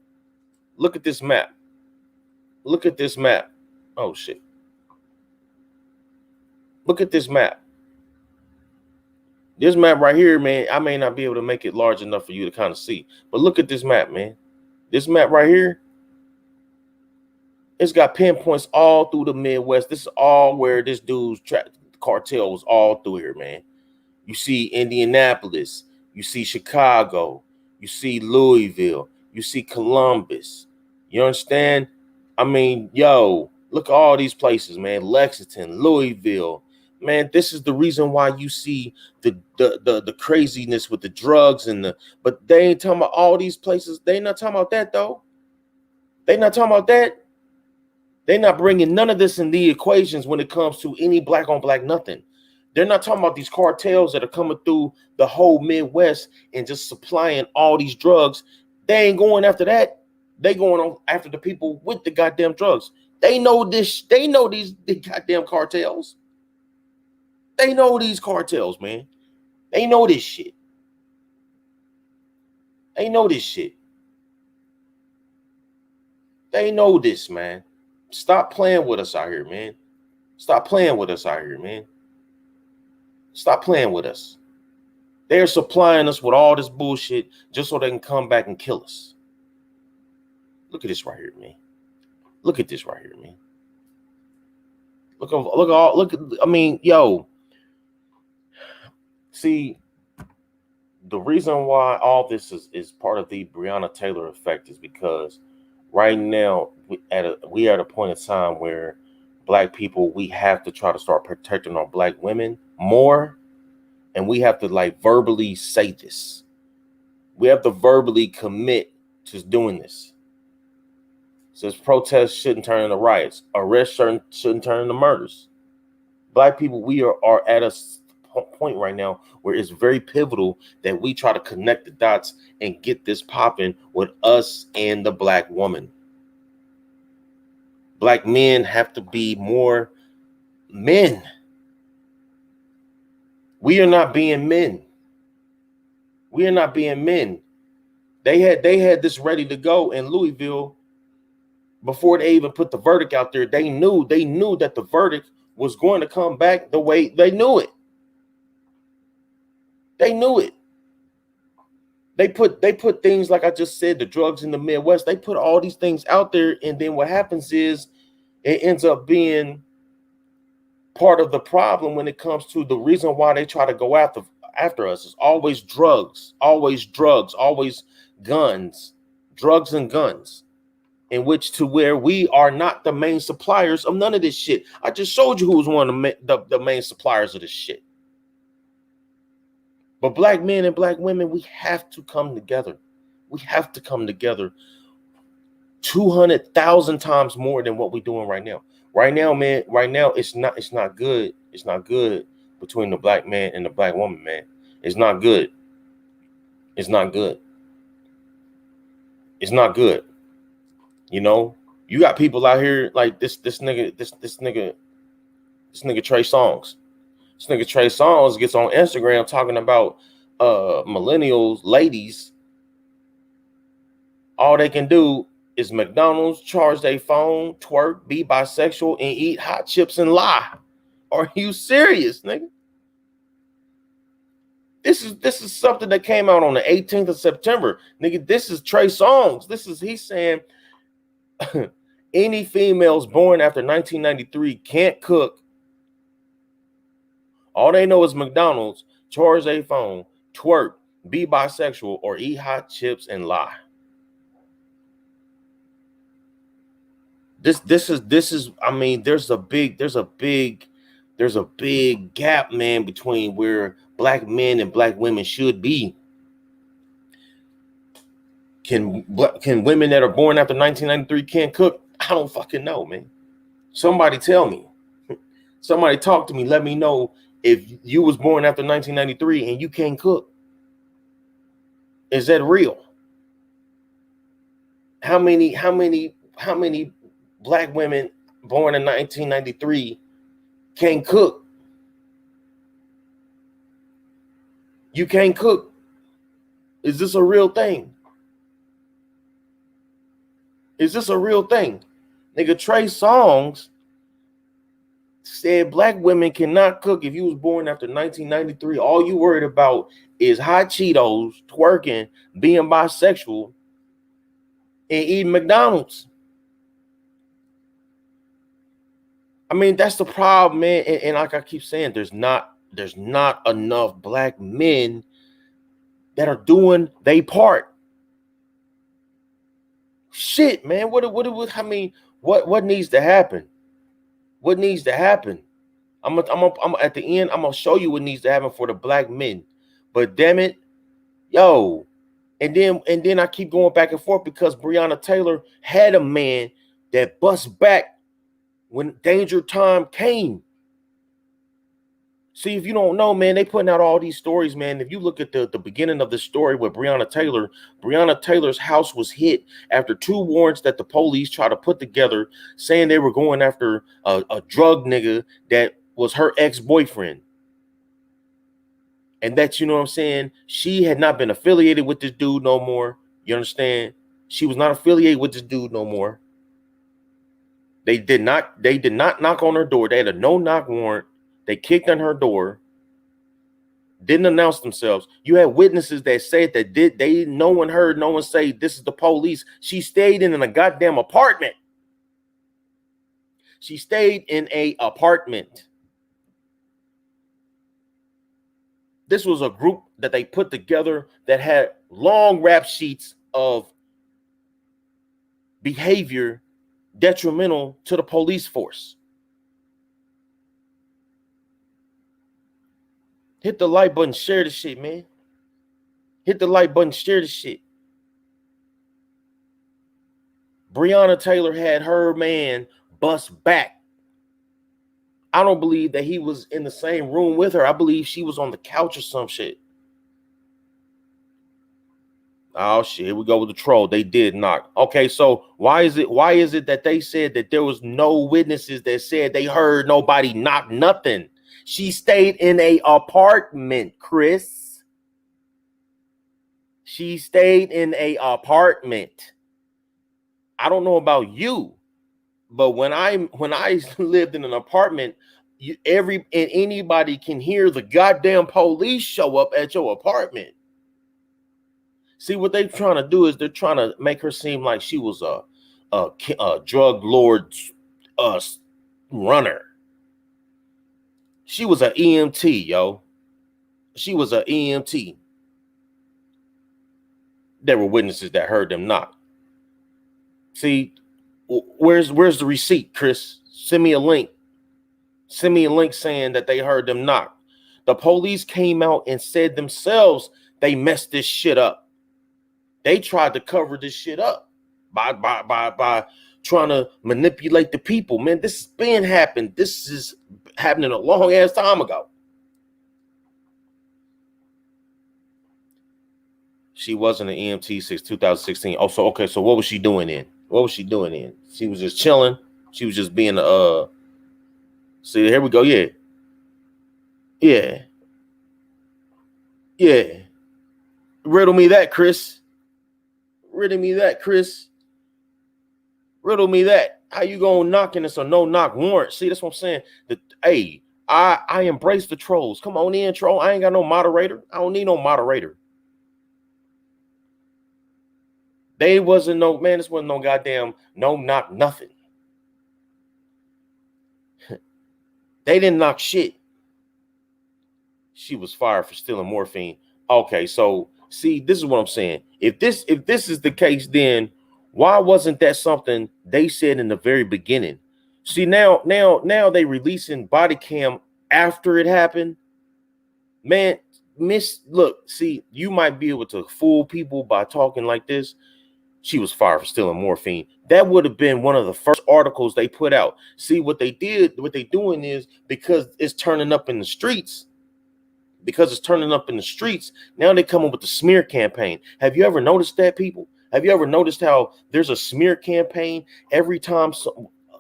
Look at this map. Look at this map. Oh, shit. Look at this map. This map right here, man, I may not be able to make it large enough for you to kind of see. But look at this map, man. This map right here, it's got pinpoints all through the Midwest. This is all where this dude's cartel was all through here, man. You see Indianapolis. You see Chicago. You see Louisville. You see Columbus. You understand? I mean, yo, look at all these places, man. Lexington, Louisville. Man, this is the reason why you see the craziness with the drugs but they ain't talking about all these places. They not talking about that, though. They not talking about that. They're not bringing none of this in the equations when it comes to any black on black nothing. They're not talking about these cartels that are coming through the whole Midwest and just supplying all these drugs. They ain't going after that. They going on after the people with the goddamn drugs. They know this. They know the goddamn cartels. They know these cartels, man. They know this shit. They know this shit. They know this, man. Stop playing with us out here, man. Stop playing with us out here, man. Stop playing with us. They're supplying us with all this bullshit just so they can come back and kill us. Look at this right here, man. Look at this right here, man. I mean, yo. See, the reason why all this is part of the Breonna Taylor effect is because right now we are at a point in time where Black people, we have to try to start protecting our Black women more, and we have to like verbally say this. We have to verbally commit to doing this. Says protests shouldn't turn into riots. Arrests shouldn't turn into murders. Black people, we are at a point right now where it's very pivotal that we try to connect the dots and get this popping with us and the Black woman. Black men have to be more men. We are not being men. We are not being men. They had this ready to go in Louisville before they even put the verdict out there. They knew that the verdict was going to come back the way they knew it. They knew it. They put things like I just said, the drugs in the Midwest. They put all these things out there, and then what happens is it ends up being part of the problem when it comes to the reason why they try to go after us. It's always drugs, always guns, drugs and guns, in which to where we are not the main suppliers of none of this shit. I just showed you who was one of the main suppliers of this shit. But Black men and Black women, we have to come together. We have to come together 200,000 times more than what we're doing right now. Right now, man, it's not good. It's not good between the Black man and the Black woman, man. It's not good. It's not good. It's not good. You know, you got people out here like this nigga Trey Songz. This nigga Trey Songz gets on Instagram talking about millennials, ladies. All they can do is McDonald's, charge their phone, twerk, be bisexual, and eat hot chips and lie. Are you serious, nigga? This is something that came out on the 18th of September. Nigga, this is Trey Songz. He's saying any females born after 1993 can't cook. All they know is McDonald's, charge their phone, twerk, be bisexual, or eat hot chips and lie. This is I mean, there's a big gap, man, between where Black men and Black women should be. Can women that are born after 1993 can't cook? I don't fucking know, man. Somebody tell me. Somebody talk to me. Let me know if you was born after 1993 and you can't cook. Is that real? How many Black women born in 1993 can't cook? You can't cook. Is this a real thing? Is this a real thing? Nigga, Trey Songz said Black women cannot cook. If you was born after 1993, all you worried about is hot Cheetos, twerking, being bisexual, and eating McDonald's. I mean, that's the problem, man. And like I keep saying, there's not enough Black men that are doing their part. Shit, man. What needs to happen? What needs to happen? I'm at the end, I'm gonna show you what needs to happen for the Black men. But damn it, yo. And then I keep going back and forth because Breonna Taylor had a man that bust back when danger time came. See, if you don't know, man, they putting out all these stories, man. If you look at the beginning of the story with Breonna Taylor's house was hit after 2 warrants that the police tried to put together saying they were going after a drug nigga that was her ex-boyfriend. And that, you know what I'm saying, she had not been affiliated with this dude no more. You understand? She was not affiliated with this dude no more. They did not knock on her door. They had a no-knock warrant. They kicked on her door, didn't announce themselves. You had witnesses that said that no one heard no one say this is the police. She stayed in a goddamn apartment. She stayed in an apartment. This was a group that they put together that had long rap sheets of behavior detrimental to the police force. Hit the like button, share the shit, man. Hit the like button, share the shit. Breonna Taylor had her man bust back. I don't believe that he was in the same room with her. I believe she was on the couch or some shit. Oh shit, here we go with the troll. They did knock. Okay, so why is it that they said that there was no witnesses that said they heard nobody knock nothing? She stayed in a apartment, Chris. She stayed in a apartment. I don't know about you, but when I lived in an apartment, anybody can hear the goddamn police show up at your apartment. See, what they're trying to do is they're trying to make her seem like she was a drug lord runner. She was an EMT, yo. She was an EMT. There were witnesses that heard them knock. See, where's the receipt, Chris? Send me a link. Send me a link saying that they heard them knock. The police came out and said themselves they messed this shit up. They tried to cover this shit up by trying to manipulate the people. Man, this has been happened. This is happening a long ass time ago. She wasn't an EMT since 2016. Oh, so okay. So what was she doing then? What was she doing then? She was just chilling. She was just being see, here we go. Yeah. Riddle me that, Chris. Riddle me that, Chris. Riddle me that. How you gonna knock in this or no knock warrant? See, that's what I'm saying. Hey, I embrace the trolls. Come on in, troll. I ain't got no moderator. I don't need no moderator. They wasn't no, man, this wasn't no goddamn no knock nothing. They didn't knock shit. She was fired for stealing morphine. Okay, so see, this is what I'm saying. If this is the case, then why wasn't that something they said in the very beginning? See, now they releasing body cam after it happened. Man, look, see, you might be able to fool people by talking like this. She was fired for stealing morphine. That would have been one of the first articles they put out. See, what they doing is, because it's turning up in the streets, now they come up with the smear campaign. Have you ever noticed that, people? Have you ever noticed how there's a smear campaign every time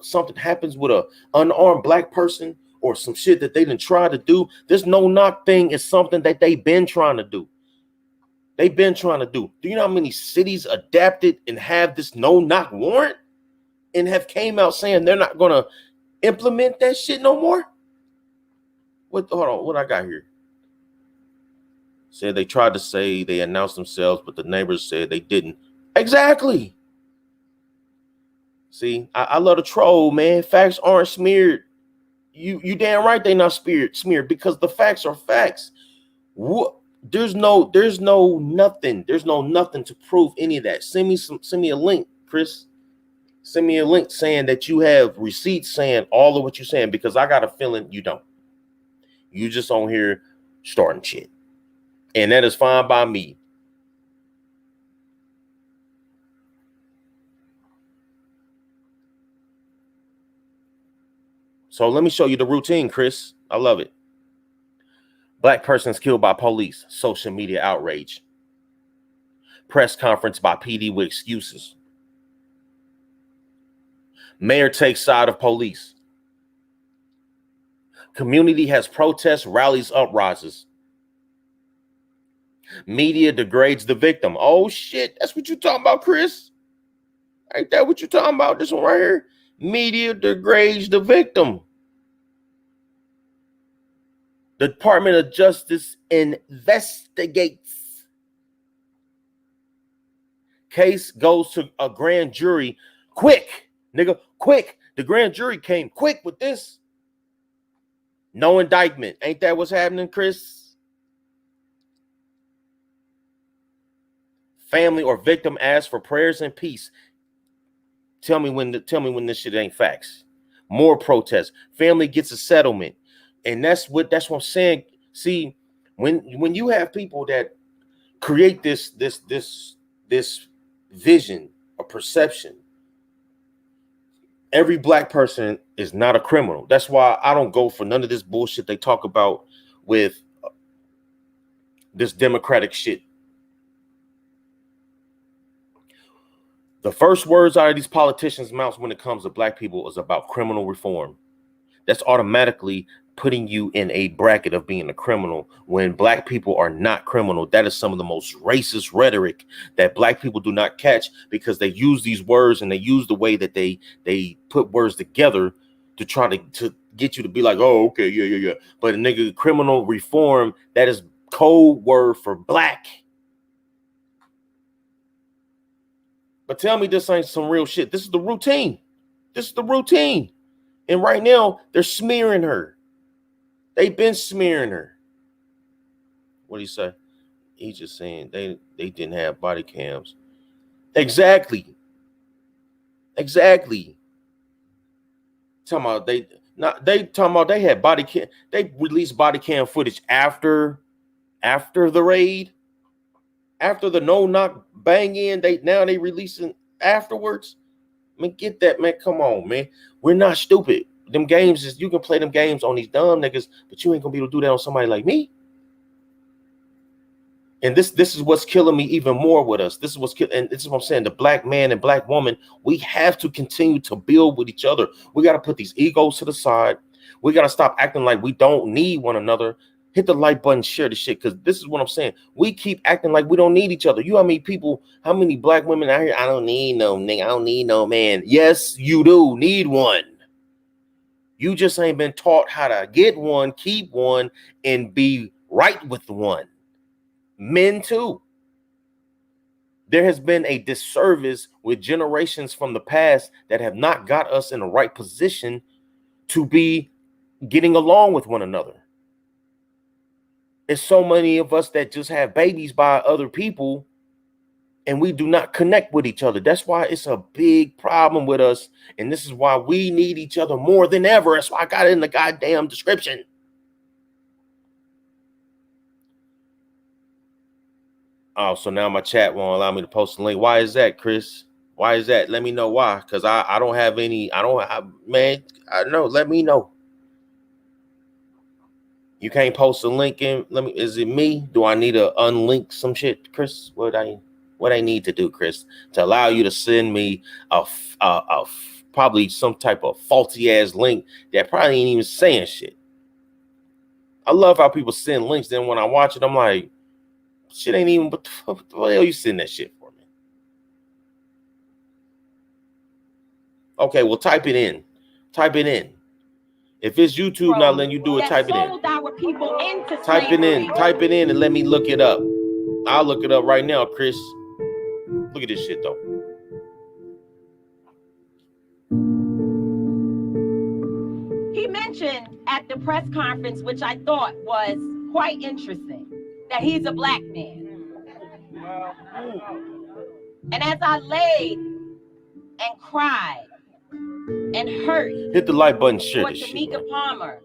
something happens with a unarmed black person or some shit that they didn't try to do? This no knock thing is something that they've been trying to do. Do you know how many cities adapted and have this no knock warrant and have came out saying they're not gonna implement that shit no more? Hold on, what I got here? Said they tried to say they announced themselves, but the neighbors said they didn't. Exactly. See, I love the troll, man. Facts aren't smeared. You damn right they not smeared because the facts are facts. What? There's no nothing to prove any of that. Send me a link, Chris. Send me a link saying that you have receipts saying all of what you're saying, because I got a feeling you don't. You just on here starting shit. And that is fine by me. So let me show you the routine, Chris. I love it. Black persons killed by police. Social media outrage. Press conference by PD with excuses. Mayor takes side of police. Community has protests, rallies, uprises. Media degrades the victim. Oh shit, that's what you talking about, Chris? Ain't that what you talking about? This one right here. Media degrades the victim. The Department of Justice investigates. Case goes to a grand jury. Quick, nigga, quick. The grand jury came quick with this. No indictment. Ain't that what's happening, Chris? family or victim asks for prayers and peace. Tell me when this shit ain't facts. More protests. Family gets a settlement. And that's what I'm saying. See, when you have people that create this vision, a perception, every black person is not a criminal. That's why I don't go for none of this bullshit they talk about with this democratic shit. The first words out of these politicians' mouths when it comes to black people is about criminal reform. That's automatically putting you in a bracket of being a criminal when black people are not criminal. That is some of the most racist rhetoric that black people do not catch, because they use these words and they use the way that they put words together to try to get you to be like, oh, okay, yeah. But a nigga, criminal reform, that is code word for black. But tell me this ain't some real shit. This is the routine. And right now, they're smearing her. They've been smearing her. What do you say? He's just saying they didn't have body cams. Exactly. Talking about they had body cam. They released body cam footage after the raid. After the no-knock bang-in, they releasing afterwards. I mean, get that, man. Come on, man. We're not stupid. Them games is, you can play them games on these dumb niggas, but you ain't gonna be able to do that on somebody like me. And this is what's killing me even more with us. This is what I'm saying. The black man and black woman, we have to continue to build with each other. We got to put these egos to the side. We got to stop acting like we don't need one another. Hit the like button, share the shit, because this is what I'm saying. We keep acting like we don't need each other. You know how many black women out here? I don't need no nigga. I don't need no man. Yes, you do need one. You just ain't been taught how to get one, keep one, and be right with one. Men too. There has been a disservice with generations from the past that have not got us in the right position to be getting along with one another. There's so many of us that just have babies by other people and we do not connect with each other. That's why it's a big problem with us. And this is why we need each other more than ever. That's why I got it in the goddamn description. Oh, so now my chat won't allow me to post the link. Why is that, Chris? Why is that? Let me know why. Because I don't have any, man, I know. Let me know. You can't post a link in. Is it me? Do I need to unlink some shit, Chris? What I need to do, Chris, to allow you to send me a probably some type of faulty ass link that probably ain't even saying shit. I love how people send links. Then when I watch it, I'm like, shit ain't even. What the hell you send that shit for, man? Okay, well, type it in. If it's YouTube not letting you do it, type it in. Type it in and let me look it up. I'll look it up right now, Chris. Look at this shit, though. He mentioned at the press conference, which I thought was quite interesting, that he's a black man. And as I laid and cried and hurt, hit the like button, share for this shit, Tamika Palmer,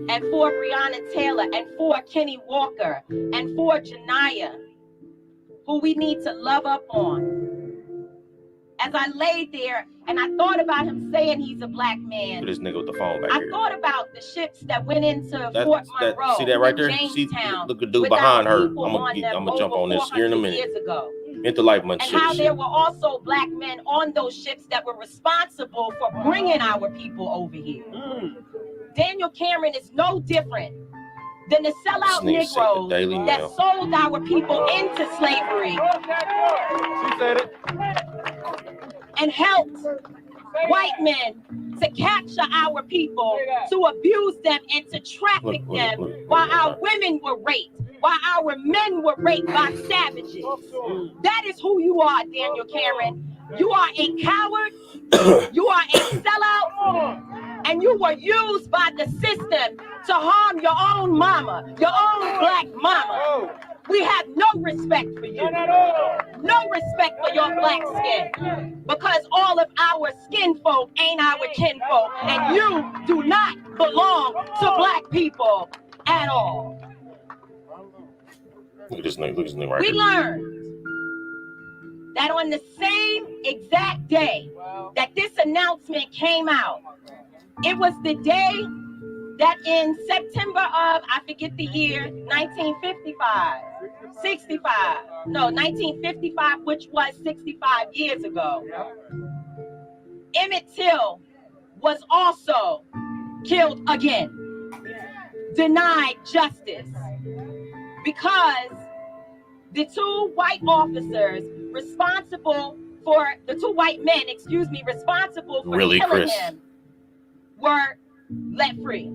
and for Breonna Taylor, and for Kenny Walker, and for Janiyah, who we need to love up on. As I laid there and I thought about him saying he's a black man, this nigga with the phone back I here. thought about the ships that went into Fort Monroe, see that right there? Jamestown, Look at the dude behind her. I'm gonna jump on this here in a minute. Years ago. Hit the like button, And share how this there shit. were also black men on those ships that were responsible for bringing our people over here. Daniel Cameron is no different than the sellout This nigga said the Negroes Daily that Mail. sold our people into slavery. She said it. And helped white men to capture our people, to abuse them and to traffic them while our women were raped, while our men were raped by savages. That is who you are, Daniel Cameron. You are a coward, you are a sellout, and you were used by the system to harm your own mama, your own black mama. We have no respect for you. No respect for your black skin. Because all of our skin folk ain't our kinfolk. And you do not belong to black people at all. Look at this name. Look at this name right We here. learned that on the same exact day that this announcement came out, it was the day that in September of, I forget the year, 1955, which was 65 years ago, Emmett Till was also killed again, denied justice, because the two white officers responsible for, the two white men, responsible for killing him were let free.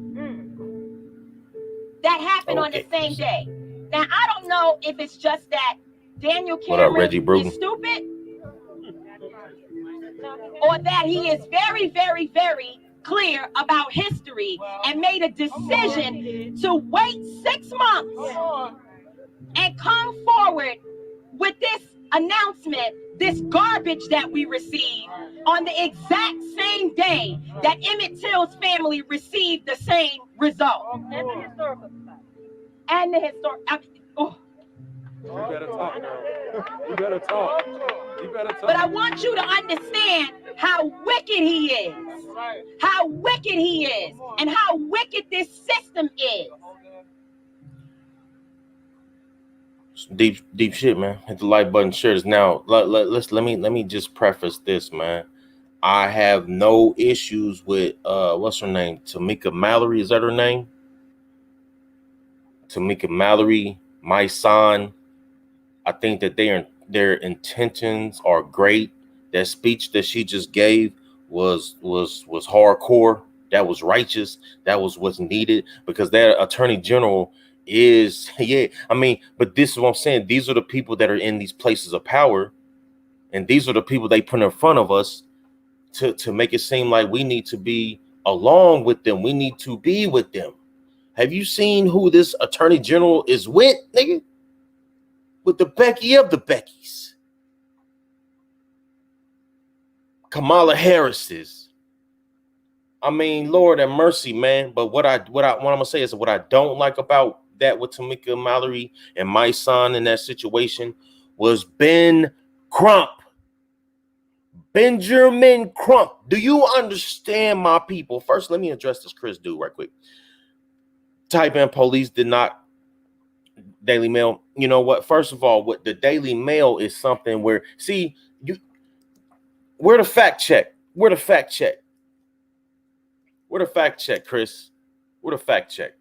That happened on the same day. Now, I don't know if it's just that Daniel Cameron is stupid, or that he is very, very, very clear about history and made a decision to wait 6 months and come forward with this announcement, this garbage that we received on the exact same day that Emmett Till's family received the same result. And the historical. Oh. You better talk, girl. You better talk. You better talk. But I want you to understand how wicked he is. How wicked he is. And how wicked this system is. Deep shit, man. Hit the like button, share this. Now, let me just preface this, man. I have no issues with what's her name? Tamika Mallory, is that her name? Tamika Mallory, my son. I think that their intentions are great. That speech that she just gave was hardcore. That was righteous. That was what's needed, because that attorney general is, yeah, I mean, but this is what I'm saying. These are the people that are in these places of power, and these are the people they put in front of us to make it seem like we need to be along with them. We need to be with them. Have you seen who this attorney general is with, nigga? With the Becky of the Beckys. Kamala Harris is. I mean, Lord have mercy, man. But what I'm gonna say is, what I don't like about that with Tamika Mallory and my son in that situation was Ben Crump. Benjamin Crump. Do you understand, my people? First, let me address this Chris dude right quick. Type in police did not Daily Mail. You know what? First of all, what the Daily Mail is something where, see, where the fact check? Where the fact check? Where the fact check, Chris? Where the fact check?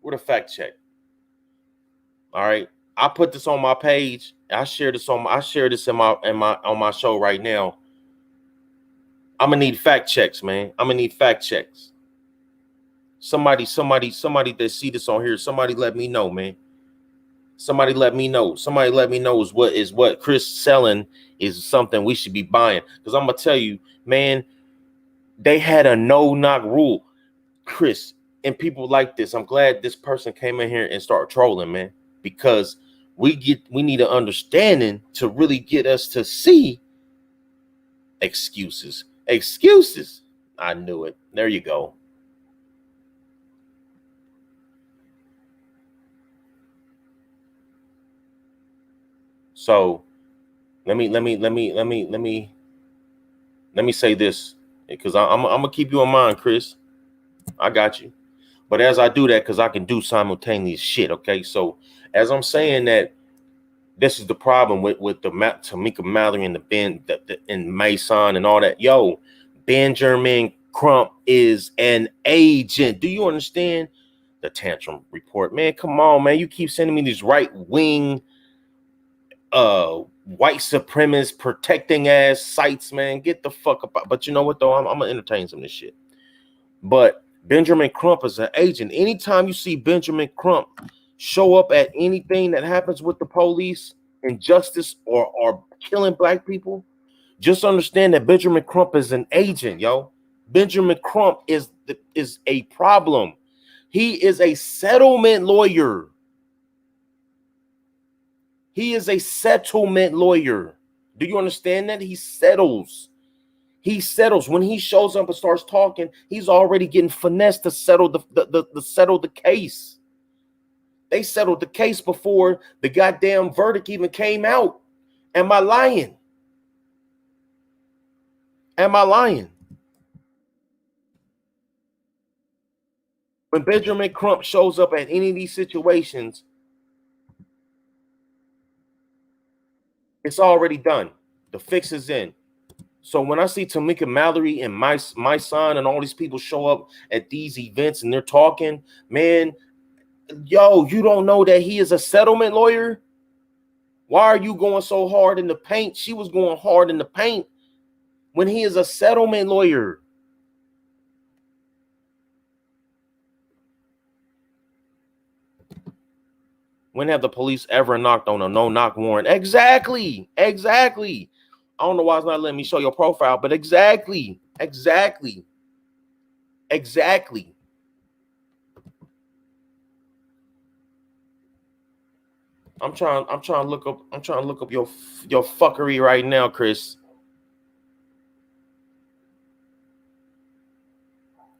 Where the fact check? All right. I put this on my page. I share this on my show right now. I'm gonna need fact checks, man. I'm gonna need fact checks. Somebody that see this on here, somebody let me know, man. Somebody let me know. Somebody let me know is what Chris selling is something we should be buying. Because I'm gonna tell you, man, they had a no-knock rule, Chris, and people like this. I'm glad this person came in here and started trolling, man, because we need an understanding to really get us to see excuses. I knew it. There you go. So let me say this, because I'm gonna keep you in mind, Chris. I got you. But as I do that, because I can do simultaneous shit, okay? So as I'm saying that, this is the problem with the Tamika Mallory and and Mason and all that. Yo, Benjamin Crump is an agent. Do you understand? The tantrum report, man. Come on, man. You keep sending me these right-wing, white supremacist protecting ass sites, man. Get the fuck up. But you know what, though? I'm gonna entertain some of this shit. But Benjamin Crump is an agent. Anytime you see Benjamin Crump show up at anything that happens with the police, injustice, or killing black people, just understand that Benjamin Crump is an agent, yo. Benjamin Crump is a problem. He is a settlement lawyer. He is a settlement lawyer. Do you understand that? He settles. He settles. When he shows up and starts talking, he's already getting finessed to settle the case. They settled the case before the goddamn verdict even came out. Am I lying? Am I lying? When Benjamin Crump shows up at any of these situations, it's already done. The fix is in. So when I see Tamika Mallory and my son and all these people show up at these events and they're talking, man, yo, you don't know that he is a settlement lawyer? Why are you going so hard in the paint? She was going hard in the paint when he is a settlement lawyer. When have the police ever knocked on a no-knock warrant? Exactly. Exactly. I don't know why it's not letting me show your profile, but exactly. Exactly. Exactly. I'm trying to look up your fuckery right now, Chris.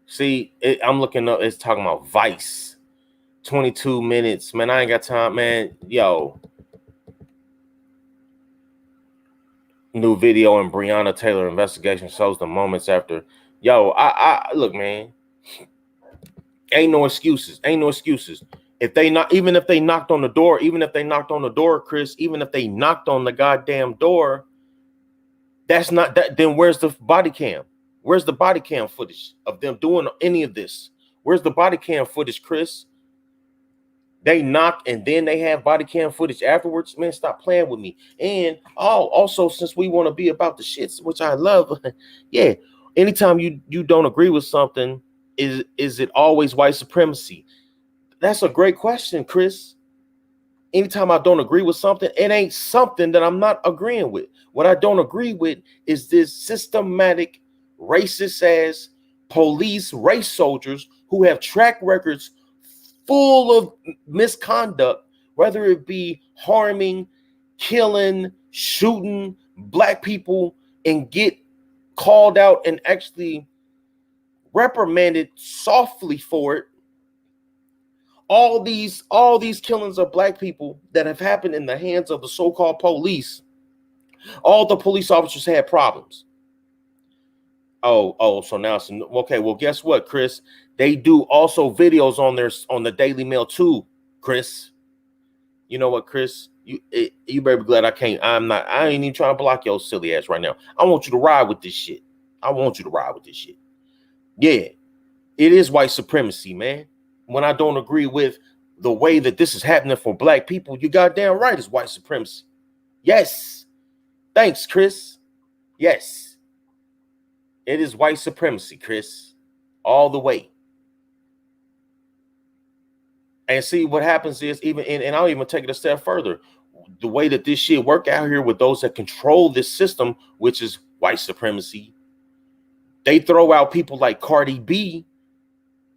See, I'm looking up, it's talking about Vice. 22 minutes. Man, I ain't got time, man. Yo. New video in Breonna Taylor investigation shows the moments after. Yo, I look, man. Ain't no excuses. Ain't no excuses. Even if they knocked on the door, Chris, even if they knocked on the goddamn door, that's not that. Then where's the body cam? Where's the body cam footage of them doing any of this? Where's the body cam footage, Chris? They knock and then they have body cam footage afterwards. Man, stop playing with me. And also, since we want to be about the shits, which I love, yeah. Anytime you don't agree with something, is it always white supremacy? That's a great question, Chris. Anytime I don't agree with something, it ain't something that I'm not agreeing with. What I don't agree with is this systematic, racist ass police race soldiers who have track records full of misconduct, whether it be harming, killing, shooting black people, and get called out and actually reprimanded softly for it. All these killings of black people that have happened in the hands of the so-called police, all the police officers had problems. So now it's okay. Well, guess what, Chris? They do also videos on the Daily Mail too, Chris. You know what, Chris? You better be glad I ain't even trying to block your silly ass right now. I want you to ride with this shit. Yeah, it is white supremacy, man. When I don't agree with the way that this is happening for black people, you goddamn right it's white supremacy. Yes. Thanks, Chris. Yes. It is white supremacy, Chris. All the way. And see what happens is and I'll even take it a step further. The way that this shit work out here with those that control this system, which is white supremacy, they throw out people like Cardi B,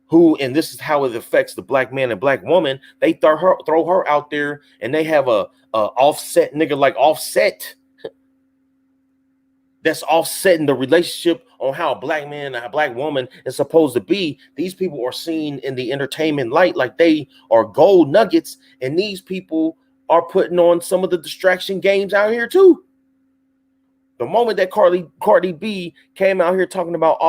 who, and this is how it affects the black man and black woman. They throw her out there, and they have a Offset nigga like Offset that's offsetting the relationship on how a black man and a black woman is supposed to be. These people are seen in the entertainment light like they are gold nuggets, and these people are putting on some of the distraction games out here too. The moment that Cardi B came out here talking about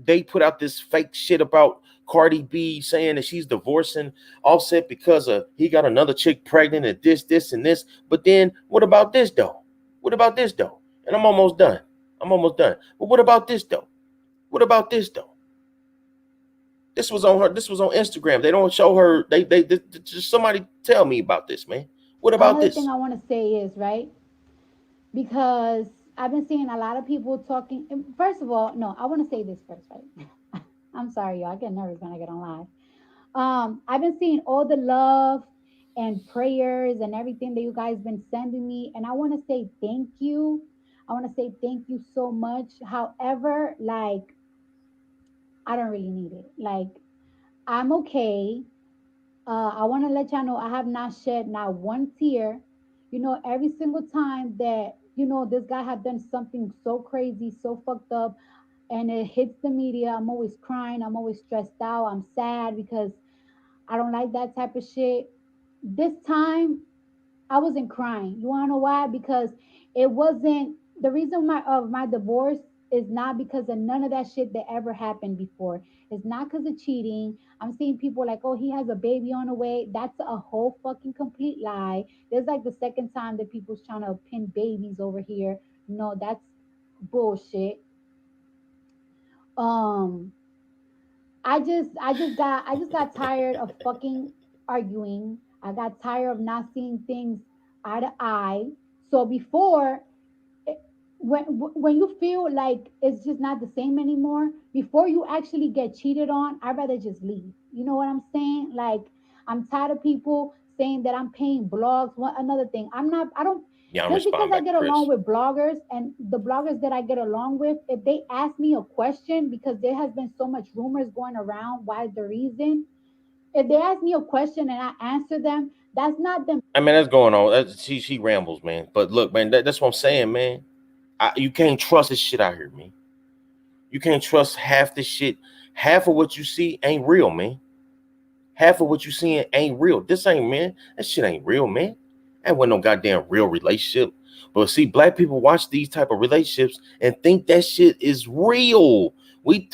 they put out this fake shit about Cardi B saying that she's divorcing Offset because he got another chick pregnant and this and this. But then what about this though? And I'm almost done. But what about this though? This was on Instagram. They don't show her. They just somebody tell me about this, man. What about this? The only thing I want to say is, right, because I've been seeing a lot of people talking. First of all, no, I want to say this first, right? I'm sorry, y'all. I get nervous when I get on live. I've been seeing all the love and prayers and everything that you guys been sending me, and I want to say thank you. I want to say thank you so much. However, like, I don't really need it. Like, I'm okay. I want to let y'all know I have not shed not one tear. You know, every single time that, you know, this guy had done something so crazy, so fucked up, and it hits the media, I'm always crying. I'm always stressed out. I'm sad because I don't like that type of shit. This time, I wasn't crying. You want to know why? Because it wasn't the reason of my divorce is not because of none of that shit that ever happened before. It's not because of cheating. I'm seeing people like, oh, he has a baby on the way. That's a whole fucking complete lie. There's like the second time that people's trying to pin babies over here. No, that's bullshit. I just got tired of fucking arguing. I got tired of not seeing things eye to eye. So before, when you feel like it's just not the same anymore, before you actually get cheated on, I'd rather just leave. You know what I'm saying? Like, I'm tired of people saying that I'm paying blogs. Another thing, just because I get along with bloggers, and the bloggers that I get along with, if they ask me a question, because there has been so much rumors going around why the reason, if they ask me a question and I answer them, that's not them. I mean, that's going on. She rambles, man. But look, man, that's what I'm saying, man. You can't trust this shit out here, man. You can't trust half this shit. Half of what you see ain't real, man. Half of what you seeing ain't real. This ain't, man. That shit ain't real, man. That wasn't no goddamn real relationship. But see, black people watch these type of relationships and think that shit is real. We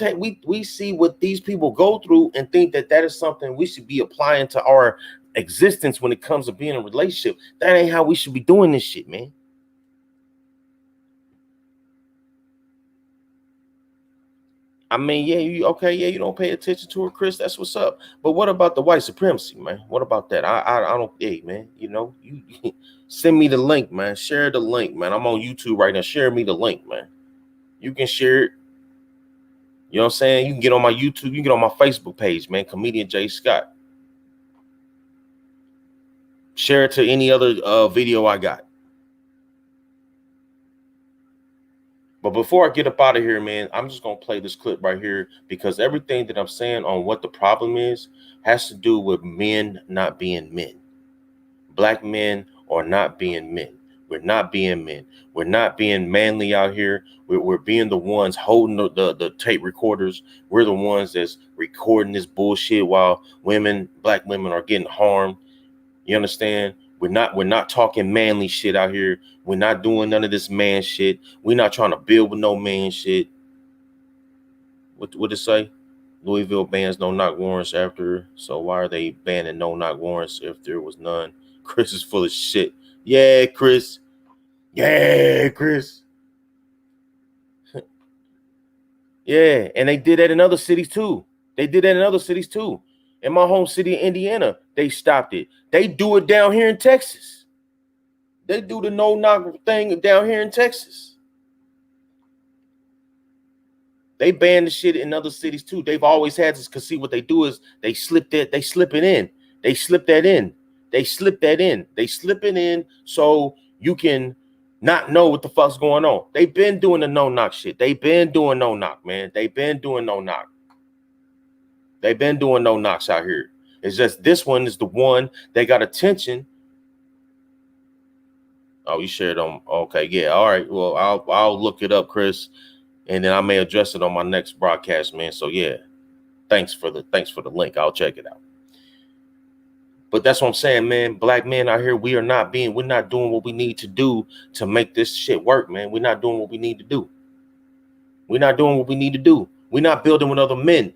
see what these people go through and think that is something we should be applying to our existence when it comes to being in a relationship. That ain't how we should be doing this shit, man. I mean, yeah, you don't pay attention to her, Chris. That's what's up. But what about the white supremacy, man? What about that? I don't, hey, man, you send me the link, man. Share the link, man. I'm on YouTube right now. Share me the link, man. You can share it. You know what I'm saying? You can get on my YouTube. You can get on my Facebook page, man. Comedian Jay Scott. Share it to any other video I got. But before I get up out of here, man, I'm just going to play this clip right here because everything that I'm saying on what the problem is has to do with men not being men. Black men are not being men. We're not being men. We're not being manly out here. We're being the ones holding the tape recorders. We're the ones that's recording this bullshit while black women are getting harmed. You understand? We're not talking manly shit out here. We're not doing none of this man shit. We're not trying to build with no man shit. What it say? Louisville bans no-knock warrants after. So why are they banning no-knock warrants if there was none? Chris is full of shit. Yeah, Chris. Yeah, Chris. Yeah, and they did that in other cities too. In my home city of Indiana, they stopped it. They do it down here in Texas. They do the no-knock thing down here in Texas. They ban the shit in other cities too. They've always had this, because see what they do is they slip that in so you can not know what the fuck's going on. They've been doing the no-knock shit. They've been doing no-knock, man. They've been doing no-knock. They've been doing no-knocks out here. It's just this one is the one that got attention. Oh, you shared on. Okay, yeah. All right. Well, I'll look it up, Chris, and then I may address it on my next broadcast, man. So yeah, thanks for the link. I'll check it out. But that's what I'm saying, man. Black men out here, we're not doing what we need to do to make this shit work, man. We're not doing what we need to do. We're not building with other men.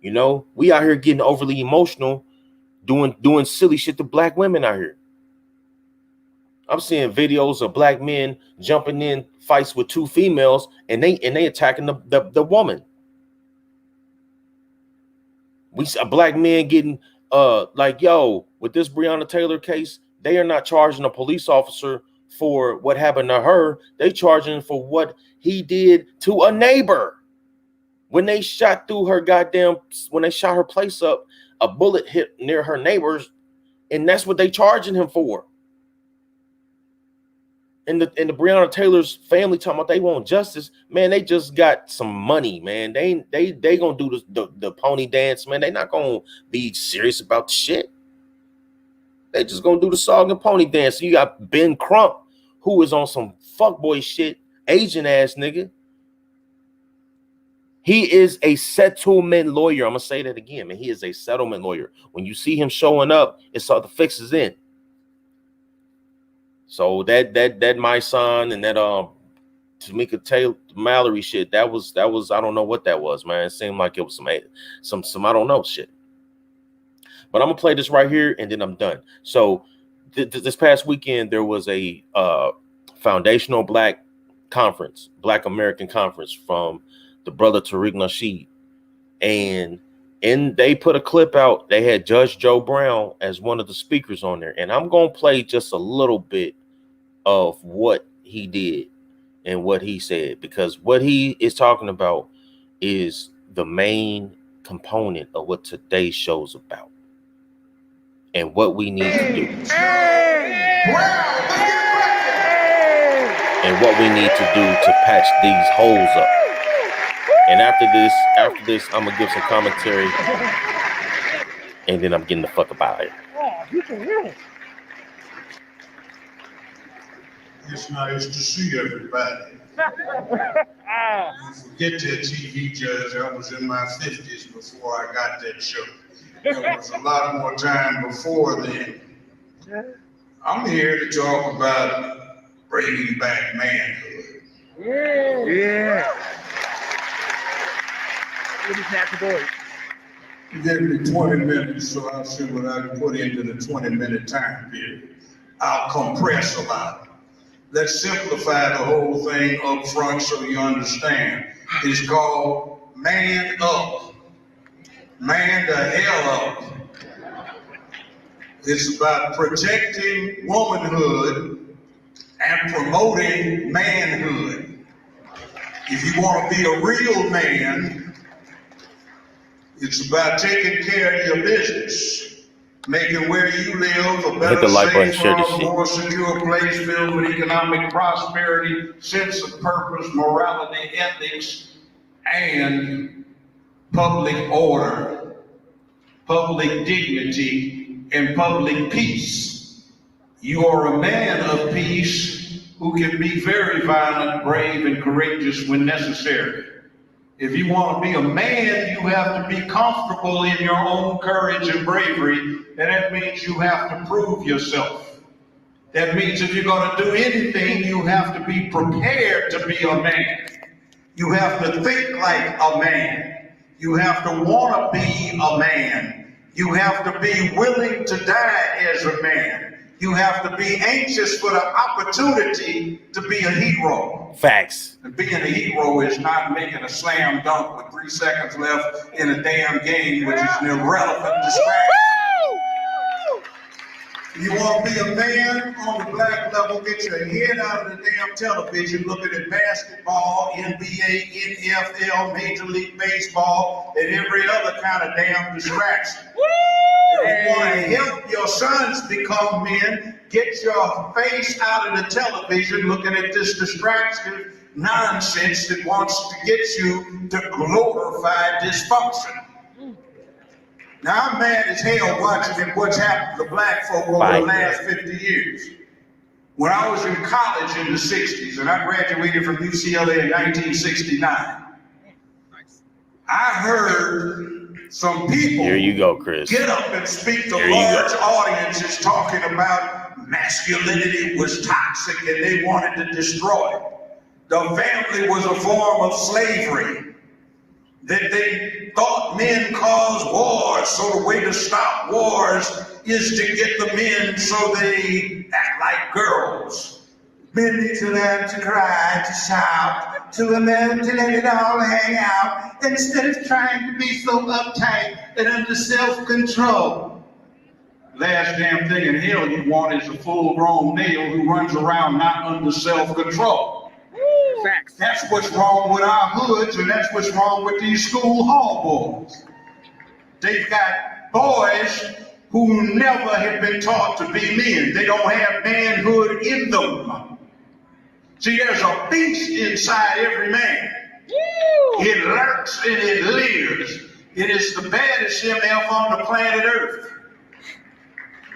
You know, we out here getting overly emotional, doing silly shit to black women out here. I'm seeing videos of black men jumping in fights with two females and they attacking the woman. We saw black men getting like, yo, with this Breonna Taylor case, they are not charging a police officer for what happened to her. They charging for what he did to a neighbor. When they shot her place up, a bullet hit near her neighbors, and that's what they charging him for. And the Breonna Taylor's family talking about they want justice, man. They just got some money, man. They gonna do the pony dance, man. They not gonna be serious about the shit. They just gonna do the song and pony dance. So you got Ben Crump, who is on some fuckboy shit, Asian ass nigga. He is a settlement lawyer. I'm gonna say that again, man. He is a settlement lawyer. When you see him showing up, it's all the fix is in. So that my son and that Tamika Taylor Mallory shit, that was I don't know what that was, man. It seemed like it was some I don't know shit. But I'm gonna play this right here and then I'm done. So this past weekend there was a foundational Black American conference from the brother Tariq Nasheed, and they put a clip out. They had Judge Joe Brown as one of the speakers on there, and I'm gonna play just a little bit of what he did and what he said, because what he is talking about is the main component of what today's show's about and what we need to do. And what we need to do to patch these holes up. And after this, I'm gonna give some commentary, and then I'm getting the fuck up out of here. It's nice to see everybody. Forget that TV judge. I was in my 50s before I got that show. There was a lot more time before then. I'm here to talk about bringing back manhood. Yeah. You gave me 20 minutes, so I'll see what I can put into the 20-minute time period. I'll compress a lot. Let's simplify the whole thing up front so you understand. It's called Man Up. Man the hell up. It's about protecting womanhood and promoting manhood. If you want to be a real man, it's about taking care of your business, making where you live a better, safer, more secure place filled with economic prosperity, sense of purpose, morality, ethics, and public order, public dignity, and public peace. You are a man of peace who can be very violent, brave, and courageous when necessary. If you want to be a man, you have to be comfortable in your own courage and bravery, and that means you have to prove yourself. That means if you're going to do anything, you have to be prepared to be a man. You have to think like a man. You have to want to be a man. You have to be willing to die as a man. You have to be anxious for the opportunity to be a hero. Facts. And being a hero is not making a slam dunk with 3 seconds left in a damn game, which is an irrelevant distraction. You want to be a man on the Black level, get your head out of the damn television looking at basketball, NBA, NFL, Major League Baseball, and every other kind of damn distraction. If you want to help your sons become men, get your face out of the television looking at this distraction nonsense that wants to get you to glorify dysfunction. Now, I'm mad as hell watching what's happened to Black folk over the last 50 years. When I was in college in the 60s, and I graduated from UCLA in 1969, I heard some people get up and speak to large audiences talking about masculinity was toxic and they wanted to destroy it. The family was a form of slavery. That they thought men caused wars, so the way to stop wars is to get the men so they act like girls. Men need to learn to cry, to shout, to learn to let it all hang out, instead of trying to be so uptight and under self-control. Last damn thing in hell you want is a full-grown male who runs around not under self-control. Facts. That's what's wrong with our hoods, and that's what's wrong with these school hall boys. They've got boys who never have been taught to be men. They don't have manhood in them. See, there's a beast inside every man. It lurks and it lives. It is the baddest MF on the planet Earth.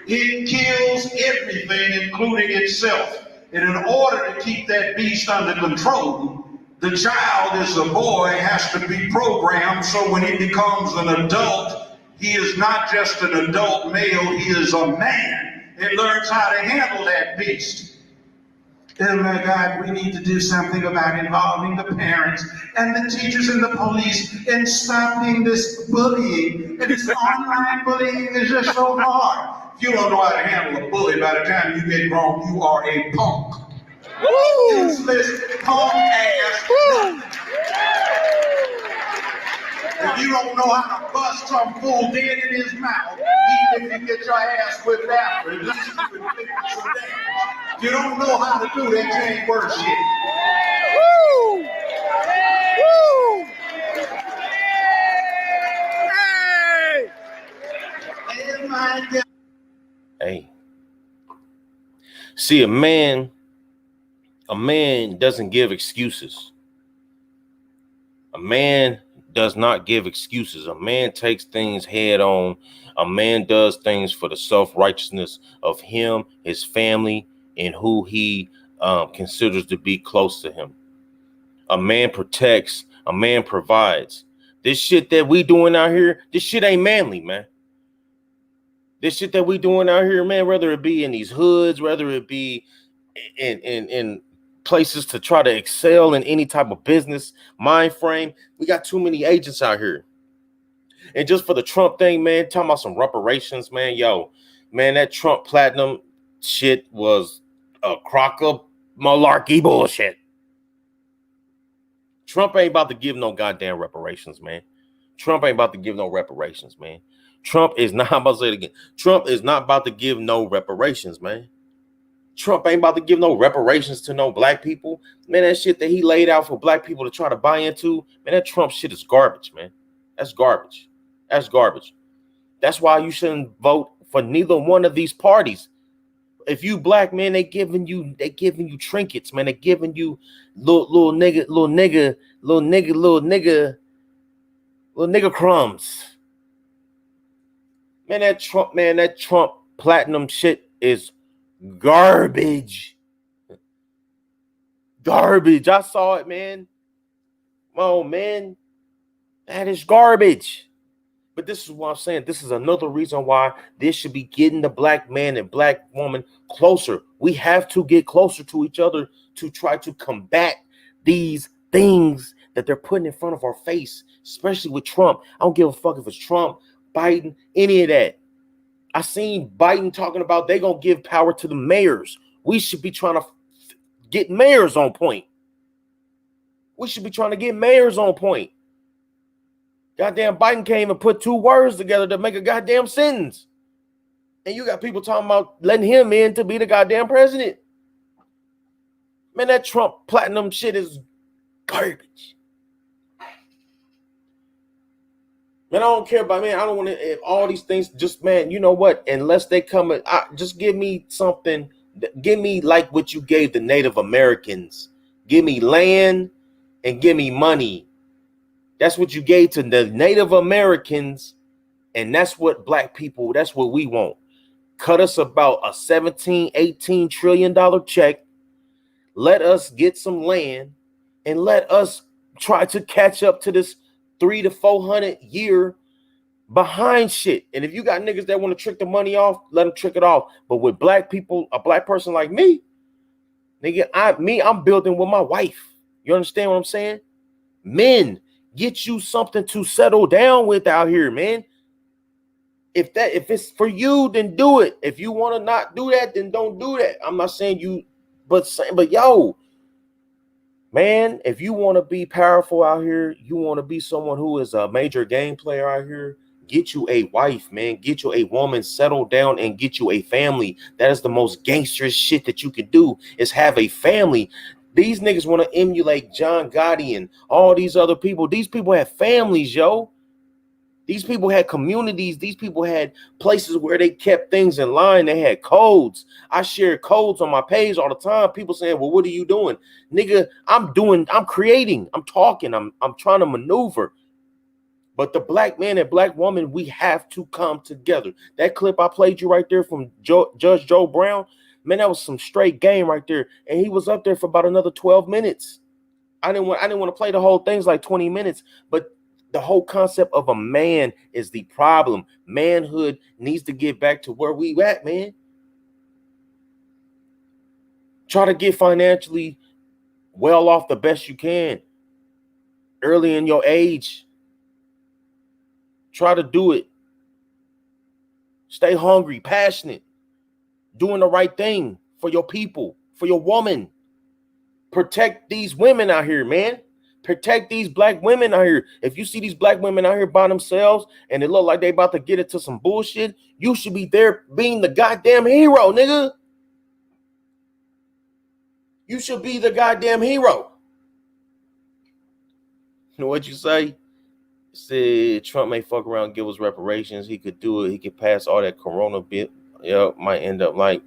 It kills everything, including itself. And in order to keep that beast under control, the child, as a boy, has to be programmed so when he becomes an adult, he is not just an adult male, he is a man and learns how to handle that beast. Oh my God, we need to do something about involving the parents and the teachers and the police and stopping this bullying. And this online bullying is just so hard. If you don't know how to handle a bully, by the time you get grown, you are a punk. Useless punk ass. If you don't know how to bust some fool dead in his mouth, even if you get your ass whipped after, at least you can fix some damage. If you don't know how to do that, you ain't worth shit. Hey. See, a man doesn't give excuses. A man does not give excuses. A man takes things head on. A man does things for the self-righteousness of him, his family, and who he considers to be close to him. A man protects. A man provides. This shit that we doing out here, this shit ain't manly, man. This shit that we doing out here, man, whether it be in these hoods, whether it be in places to try to excel in any type of business mind frame, we got too many agents out here. And just for the Trump thing, man, talking about some reparations, man, yo, man, that Trump platinum shit was a crock of malarkey bullshit. Trump ain't about to give no goddamn reparations, man. Trump ain't about to give no reparations, man. Trump is not, I'm about to say it again. Trump is not about to give no reparations, man. Trump ain't about to give no reparations to no black people. Man, that shit that he laid out for black people to try to buy into, man, that Trump shit is garbage, man. That's garbage. That's garbage. That's why you shouldn't vote for neither one of these parties. If you black, man, they giving you trinkets, man. They giving you little nigga crumbs. Man, that Trump platinum shit is garbage. Garbage. I saw it, man. Oh, man. That is garbage. But this is what I'm saying. This is another reason why this should be getting the black man and black woman closer. We have to get closer to each other to try to combat these things that they're putting in front of our face, especially with Trump. I don't give a fuck if it's Trump, Biden, any of that. I seen Biden talking about they gonna give power to the mayors. We should be trying to get mayors on point. We should be trying to get mayors on point. Goddamn, Biden came and put two words together to make a goddamn sentence. And you got people talking about letting him in to be the goddamn president. Man, that Trump platinum shit is garbage. Man, I don't care about, man, I don't want to, all these things, just, man, you know what, unless they come, just give me something, give me like what you gave the Native Americans. Give me land and give me money. That's what you gave to the Native Americans, and that's what black people, that's what we want. Cut us about a $17-18 trillion check. Let us get some land, and let us try to catch up to this 300 to 400 year behind shit. And if you got niggas that want to trick the money off, let them trick it off. But with black people, a black person like me, nigga, I'm building with my wife. You understand what I'm saying? Men, get you something to settle down with out here, man. If it's for you, then do it. If you want to not do that, then don't do that. I'm not saying you, but yo, man, if you want to be powerful out here, you want to be someone who is a major game player out here, get you a wife, man. Get you a woman, settle down, and get you a family. That is the most gangsterous shit that you could do, is have a family. These niggas want to emulate John Gotti and all these other people. These people have families, yo. These people had communities. These people had places where they kept things in line. They had codes. I share codes on my page all the time. People saying, well, what are you doing? Nigga, I'm creating, I'm talking, I'm trying to maneuver. But the black man and black woman, we have to come together. That clip I played you right there from Judge Joe Brown, man, that was some straight game right there. And he was up there for about another 12 minutes. I didn't want to play the whole thing. It's like 20 minutes, but the whole concept of a man is the problem. Manhood needs to get back to where we at, man. Try to get financially well off the best you can early in your age. Try to do it. Stay hungry, passionate, doing the right thing for your people, for your woman. Protect these women out here, man. Protect these black women out here. If you see these black women out here by themselves and it look like they about to get into some bullshit, you should be there being the goddamn hero, nigga. You should be the goddamn hero. You know what you say? Said Trump may fuck around and give us reparations. He could do it. He could pass all that corona bit. Might end up like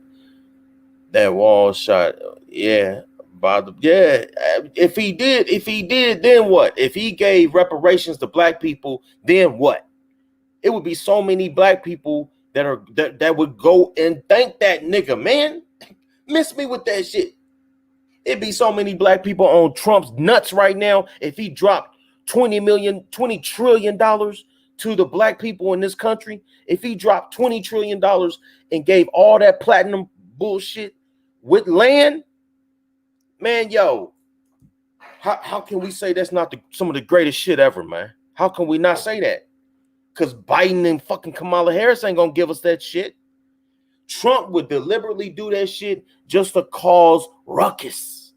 that wall shot. Yeah. If he did, then what? If he gave reparations to black people, then what? It would be so many black people that would go and thank that nigga, man. Miss me with that shit. It'd be so many black people on Trump's nuts right now if he dropped $20 trillion to the black people in this country. If he dropped $20 trillion and gave all that platinum bullshit with land, man, yo, how can we say that's not some of the greatest shit ever, man? How can we not say that? Because Biden and fucking Kamala Harris ain't gonna give us that shit. Trump would deliberately do that shit just to cause ruckus.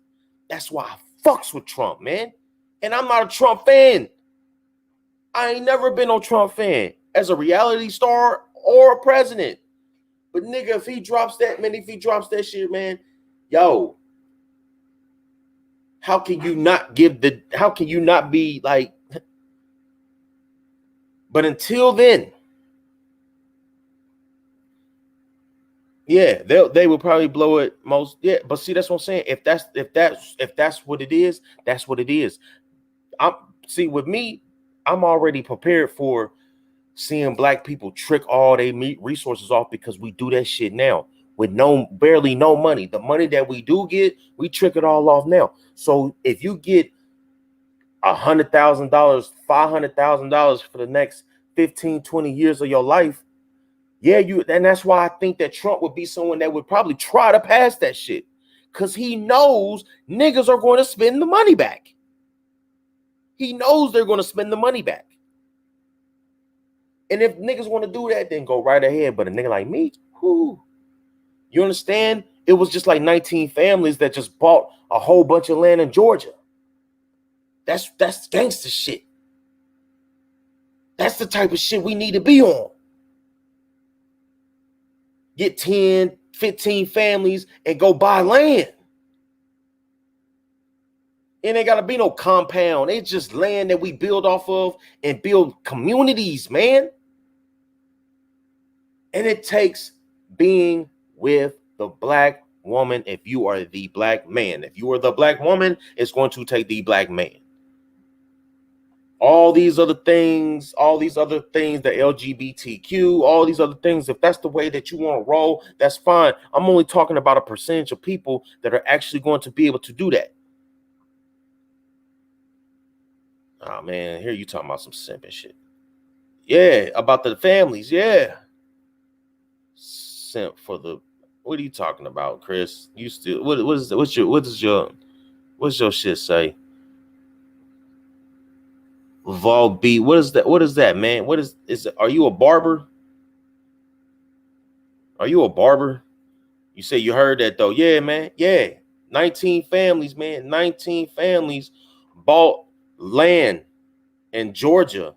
That's why I fucks with Trump, man. And I'm not a Trump fan. I ain't never been a Trump fan as a reality star or a president. But nigga, if he drops that shit, man, yo, how can you not be like, but until then, yeah, they will probably blow it most. Yeah, but see, that's what I'm saying. If that's what it is, that's what it is. With me, I'm already prepared for seeing black people trick all their resources off because we do that shit now with barely no money. The money that we do get, we trick it all off now. So if you get $100,000, $500,000 for the next 15, 20 years of your life, and that's why I think that Trump would be someone that would probably try to pass that shit because he knows niggas are going to spend the money back. He knows they're going to spend the money back. And if niggas want to do that, then go right ahead. But a nigga like me, whoo, you understand? It was just like 19 families that just bought a whole bunch of land in Georgia. That's gangster shit. That's the type of shit we need to be on. Get 10, 15 families and go buy land. It ain't got to be no compound. It's just land that we build off of and build communities, man. And it takes being with the black woman if you are the black man. If you are the black woman, it's going to take the black man. All these other things, the LGBTQ, all these other things, if that's the way that you want to roll, that's fine. I'm only talking about a percentage of people that are actually going to be able to do that. Oh, man, here you talking about some simping shit. Yeah, about the families, yeah. Simp for the, what are you talking about, Chris? You still, what does your shit say? Vol B, what is that, man? Is it, are you a barber? Are you a barber? You say you heard that though. Yeah, man. Yeah. 19 families, man. 19 families bought land in Georgia.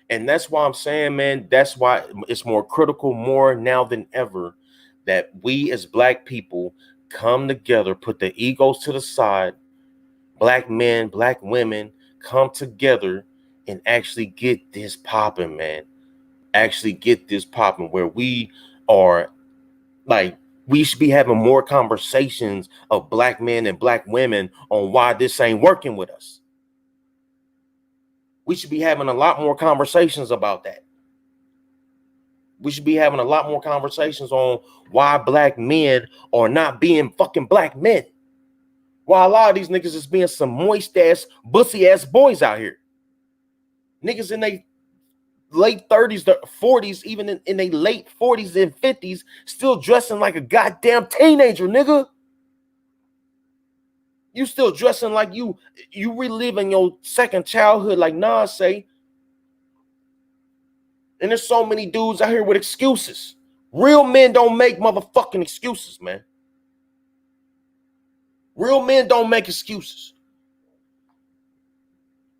And that's why I'm saying, man, that's why it's more critical more now than ever that we as black people come together, put the egos to the side, black men, black women, come together and actually get this popping, man. Actually get this popping where we are like, we should be having more conversations of black men and black women on why this ain't working with us. We should be having a lot more conversations about that. We should be having a lot more conversations on why black men are not being fucking black men. Why a lot of these niggas is being some moist ass, bussy ass boys out here. Niggas in their late 30s, 40s, even in their late 40s and 50s, still dressing like a goddamn teenager, nigga. You still dressing like you reliving your second childhood, like Nas say. And there's so many dudes out here with excuses. Real men don't make motherfucking excuses, man. Real men don't make excuses.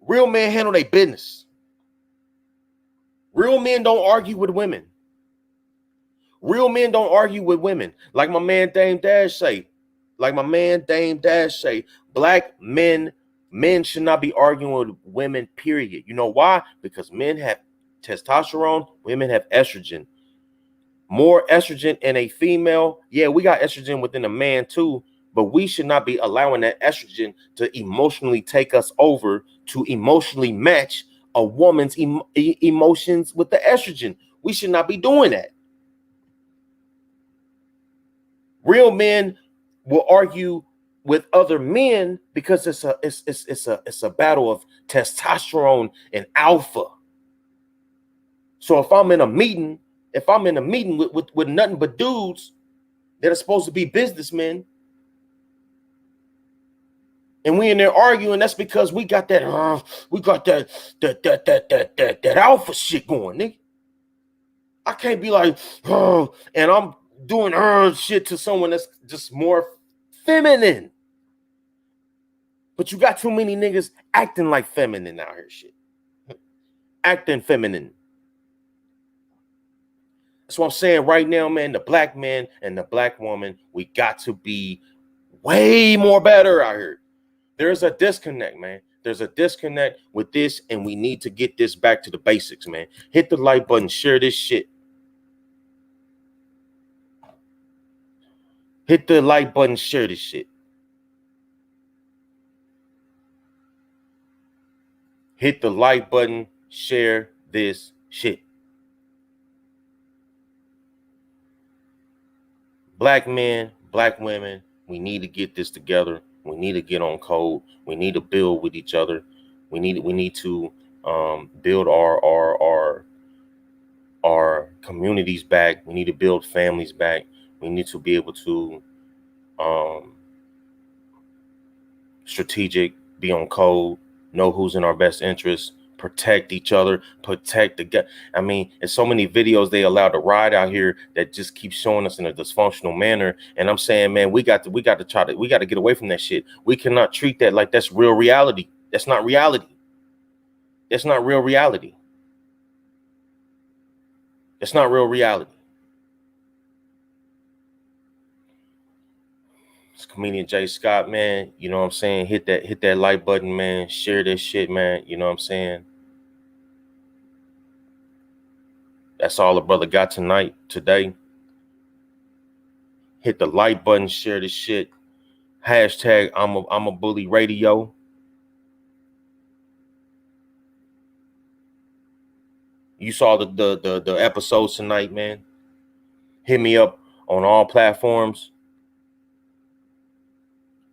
Real men handle their business. Real men don't argue with women. Real men don't argue with women. Like my man Dame Dash say. Black men should not be arguing with women, period. You know why? Because men have testosterone, women have estrogen. More estrogen in a female. Yeah, we got estrogen within a man too, but we should not be allowing that estrogen to emotionally take us over, to emotionally match a woman's emotions with the estrogen. We should not be doing that. Real men will argue with other men because it's a battle of testosterone and alpha. So if I'm in a meeting with nothing but dudes that are supposed to be businessmen, and we in there arguing, that's because we got that alpha shit going, nigga. I can't be like, and I'm doing shit to someone that's just more feminine. But you got too many niggas acting like feminine out here, shit. Acting feminine. That's what I'm saying right now, man. The black man and the black woman, we got to be way more better out here. There's a disconnect, man. There's a disconnect with this, and we need to get this back to the basics, man. Hit the like button, share this shit. Hit the like button, share this shit. Hit the like button, share this shit. Black men, black women, we need to get this together. We need to get on code. We need to build with each other. We need to build our communities back. We need to build families back. We need to be able to strategic, be on code, know who's in our best interest, protect each other, protect the guy. I mean, there's so many videos they allow to ride out here that just keep showing us in a dysfunctional manner. And I'm saying, man, we got to get away from that shit. We cannot treat that like that's real reality. That's not reality. That's not real reality. It's not real reality. It's comedian Jay Scott, man. You know what I'm saying? Hit that like button, man. Share this shit, man. You know what I'm saying? That's all the brother got today. Hit the like button, share this shit. Hashtag I'm a bully radio. You saw the episodes tonight, man. Hit me up on all platforms.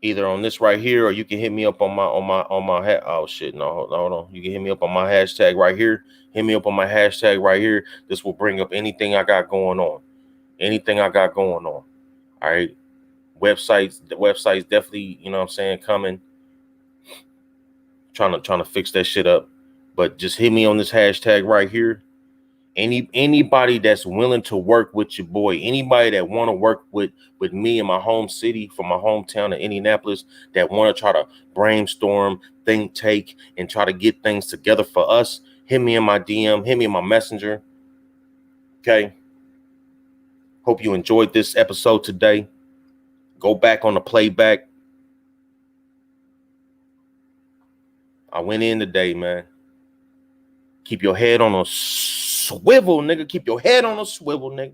Either on this right here, or you can hit me up on my oh shit, no, hold on. You can hit me up on my hashtag right here. Hit me up on my hashtag right here. This will bring up anything I got going on. Anything I got going on. All right. The website's definitely, you know what I'm saying, coming. Trying to fix that shit up. But just hit me on this hashtag right here. Anybody that's willing to work with your boy, anybody that want to work with me in my home city, from my hometown of Indianapolis, that want to try to brainstorm, think, take, and try to get things together for us, hit me in my DM, hit me in my messenger. Okay. Hope you enjoyed this episode today. Go back on the playback. I went in today, man. Keep your head on a swivel, nigga. Keep your head on a swivel, nigga.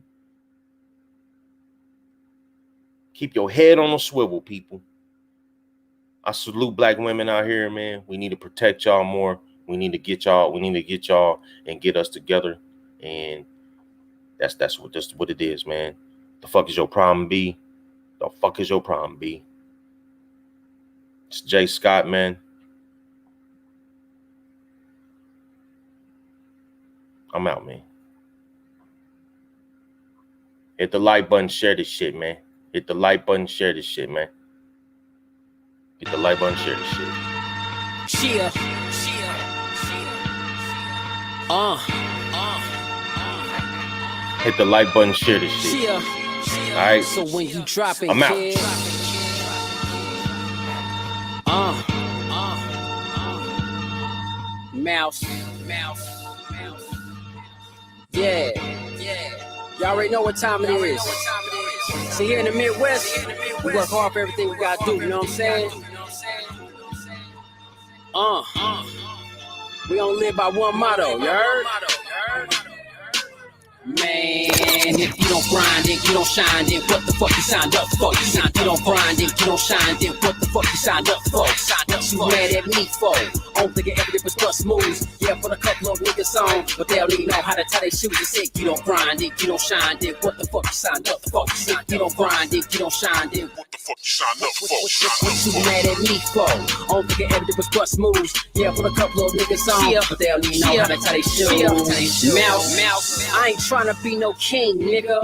Keep your head on a swivel, people. I salute black women out here, man. We need to protect y'all more. We need to get y'all and get us together. And that's what it is, man. The fuck is your problem, B? The fuck is your problem, B? It's Jay Scott, man. I'm out, man. Hit the like button, share this shit, man. Hit the like button, share this shit, man. Hit the like button, share this shit. Hit the like button, share this shit. All right. So when you drop it, I'm out. kid. Mouse. Yeah. Y'all already know what time it is. See, here in the Midwest, we work hard for everything we gotta do, you know what I'm saying? We don't live by one motto, you heard? Man, if you don't grind, then you don't shine, then what the fuck you signed up for? You don't grind, then you don't shine, then what the fuck you signed up for? You mad at me for? Don't think everything was bust moves. Yeah, put a couple of niggas on, but they don't even know how to tie their shoes. They say you don't grind, then you don't shine, then what the fuck you signed up for? You don't grind, then you don't shine, then what the fuck you signed up for? What you mad at me for? Don't think everything was bust moves. Yeah, put a couple of niggas on, but they don't even know how to tie their shoes. Mouse, I ain't trying to be no king, nigga.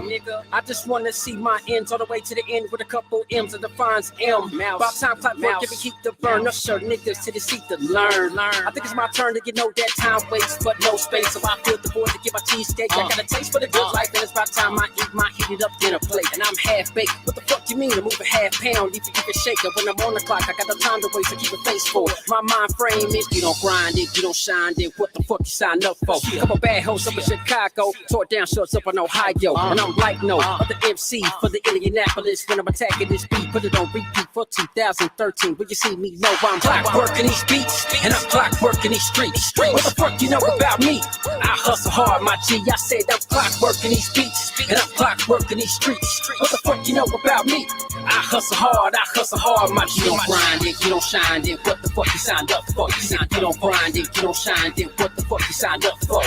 I just want to see my ends all the way to the end with a couple M's that defines M. About time clock work, if we keep the burn up, sure niggas to the seat to learn. I think it's my turn to get know that time waits, but no space. So I feel the void to get my cheesecake. I got a taste for the good life, and it's about time I eat my heated up dinner plate. And I'm half baked. What the fuck you mean? I'm moving half pound, need to keep it shaking. When I'm on the clock, I got no time to waste, so keep it face forward. My mind frame is you don't grind it, you don't shine it. What the fuck you signed up for? Couple bad hoes up in Chicago, tore down shorts up in Ohio, and I'm like no other MC for the Indianapolis. When I'm attacking this beat, put it on repeat for 2013. When you see me, know I'm clock working these beats, and I'm clock working these streets. What the fuck you know about me? I hustle hard, my G. I said I'm clock working these beats, and I'm clock working these streets. What the fuck you know about me? I hustle hard, my G. You don't grind it, you don't shine it. What the fuck you signed up for? You don't grind it, you don't shine it. What the fuck you signed up for?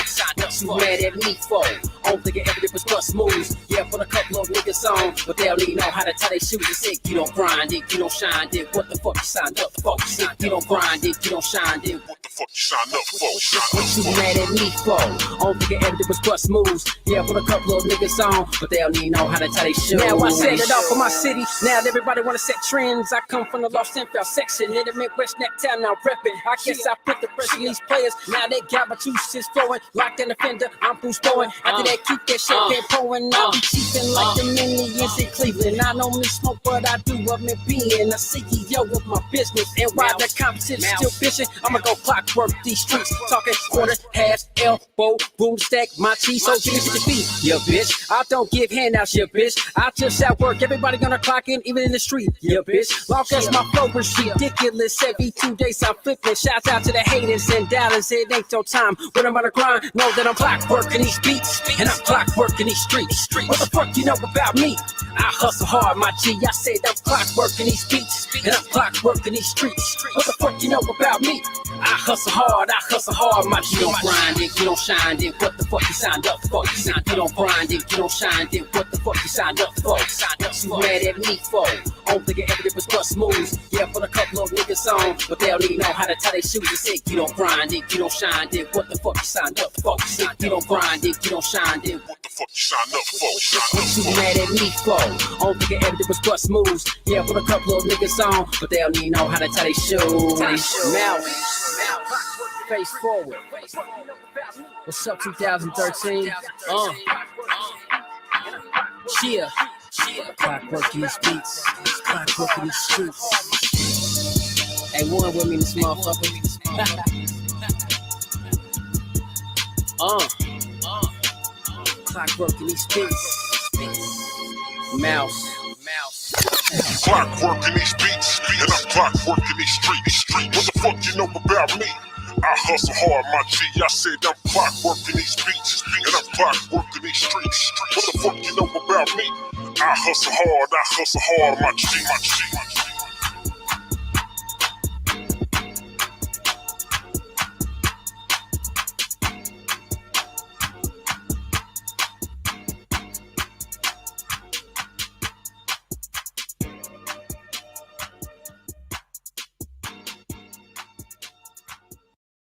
You mad at me for? Don't think everything was bust moves. Yeah, put a couple of niggas on, but they don't even know how to tie their shoes. They say you don't grind it, you don't shine it. What the fuck you signed up for? You don't grind it, you don't shine it. What the fuck you signed up for? What you mad at me for? Don't think everything was bust moves. Yeah, put a couple of niggas on, but they don't even know how to tie their shoes. Now I set it off for my city. Now everybody wanna set trends. I come from the Lost and Found section in the Midwest neck town. Now reppin'. I guess I put the pressure on these players. Now they got my juices flowing. Locked in the fender, I'm Bruce Bowen. After that, keep that shit there pouring. I be cheapin' like the Minions in Cleveland. I don't need smoke, but I do of me being a CEO of my business. And while the competition still bitchin', I'ma go clockwork these streets. Talking quarter, half, elbow, boom stack, my cheese. So give me to the beat, yeah, bitch. I don't give handouts, yeah, bitch. I just at work, everybody gonna clock in, even in the street, yeah, bitch. Long as my flow is ridiculous, every 2 days I'm flipping. Shouts out to the haters in Dallas, it ain't no time. When I'm on the grind, know that I'm clockworking these beats, and I'm clockworking these streets. What the fuck you know about me? I hustle hard, my G. I said I'm clockworking these beats, and I'm clockworking these streets. What the fuck you know about me? I hustle hard, my G. You don't grind it, you don't shine it. What the fuck you signed up for? You don't grind it, you don't shine it. What the fuck you signed up for? You mad at me for? Don't think everything was bust moves. Yeah, put a couple of niggas on, but they don't even know how to tie their shoes. They say you don't grind it, you don't shine it. What the fuck you signed up for? You don't grind it, you don't shine it. What the fuck you signed up for? What you mad at me for? Don't think everything was bust moves. Yeah, put a couple of niggas on, but they don't even know how to tie their shoes. Mouse, face forward. What's up, 2013? Cheer. Clockwork these beats, clockwork these streets. Hey, one with me, this motherfucker. Clockwork these beats. Mouse. Clockworking these beats, and I'm clockworking these streets. What the fuck you know about me? I hustle hard, my G. I said I'm clockworking these beats, and I'm clockworking these streets. What the fuck you know about me? I hustle hard, my G, my G, my G.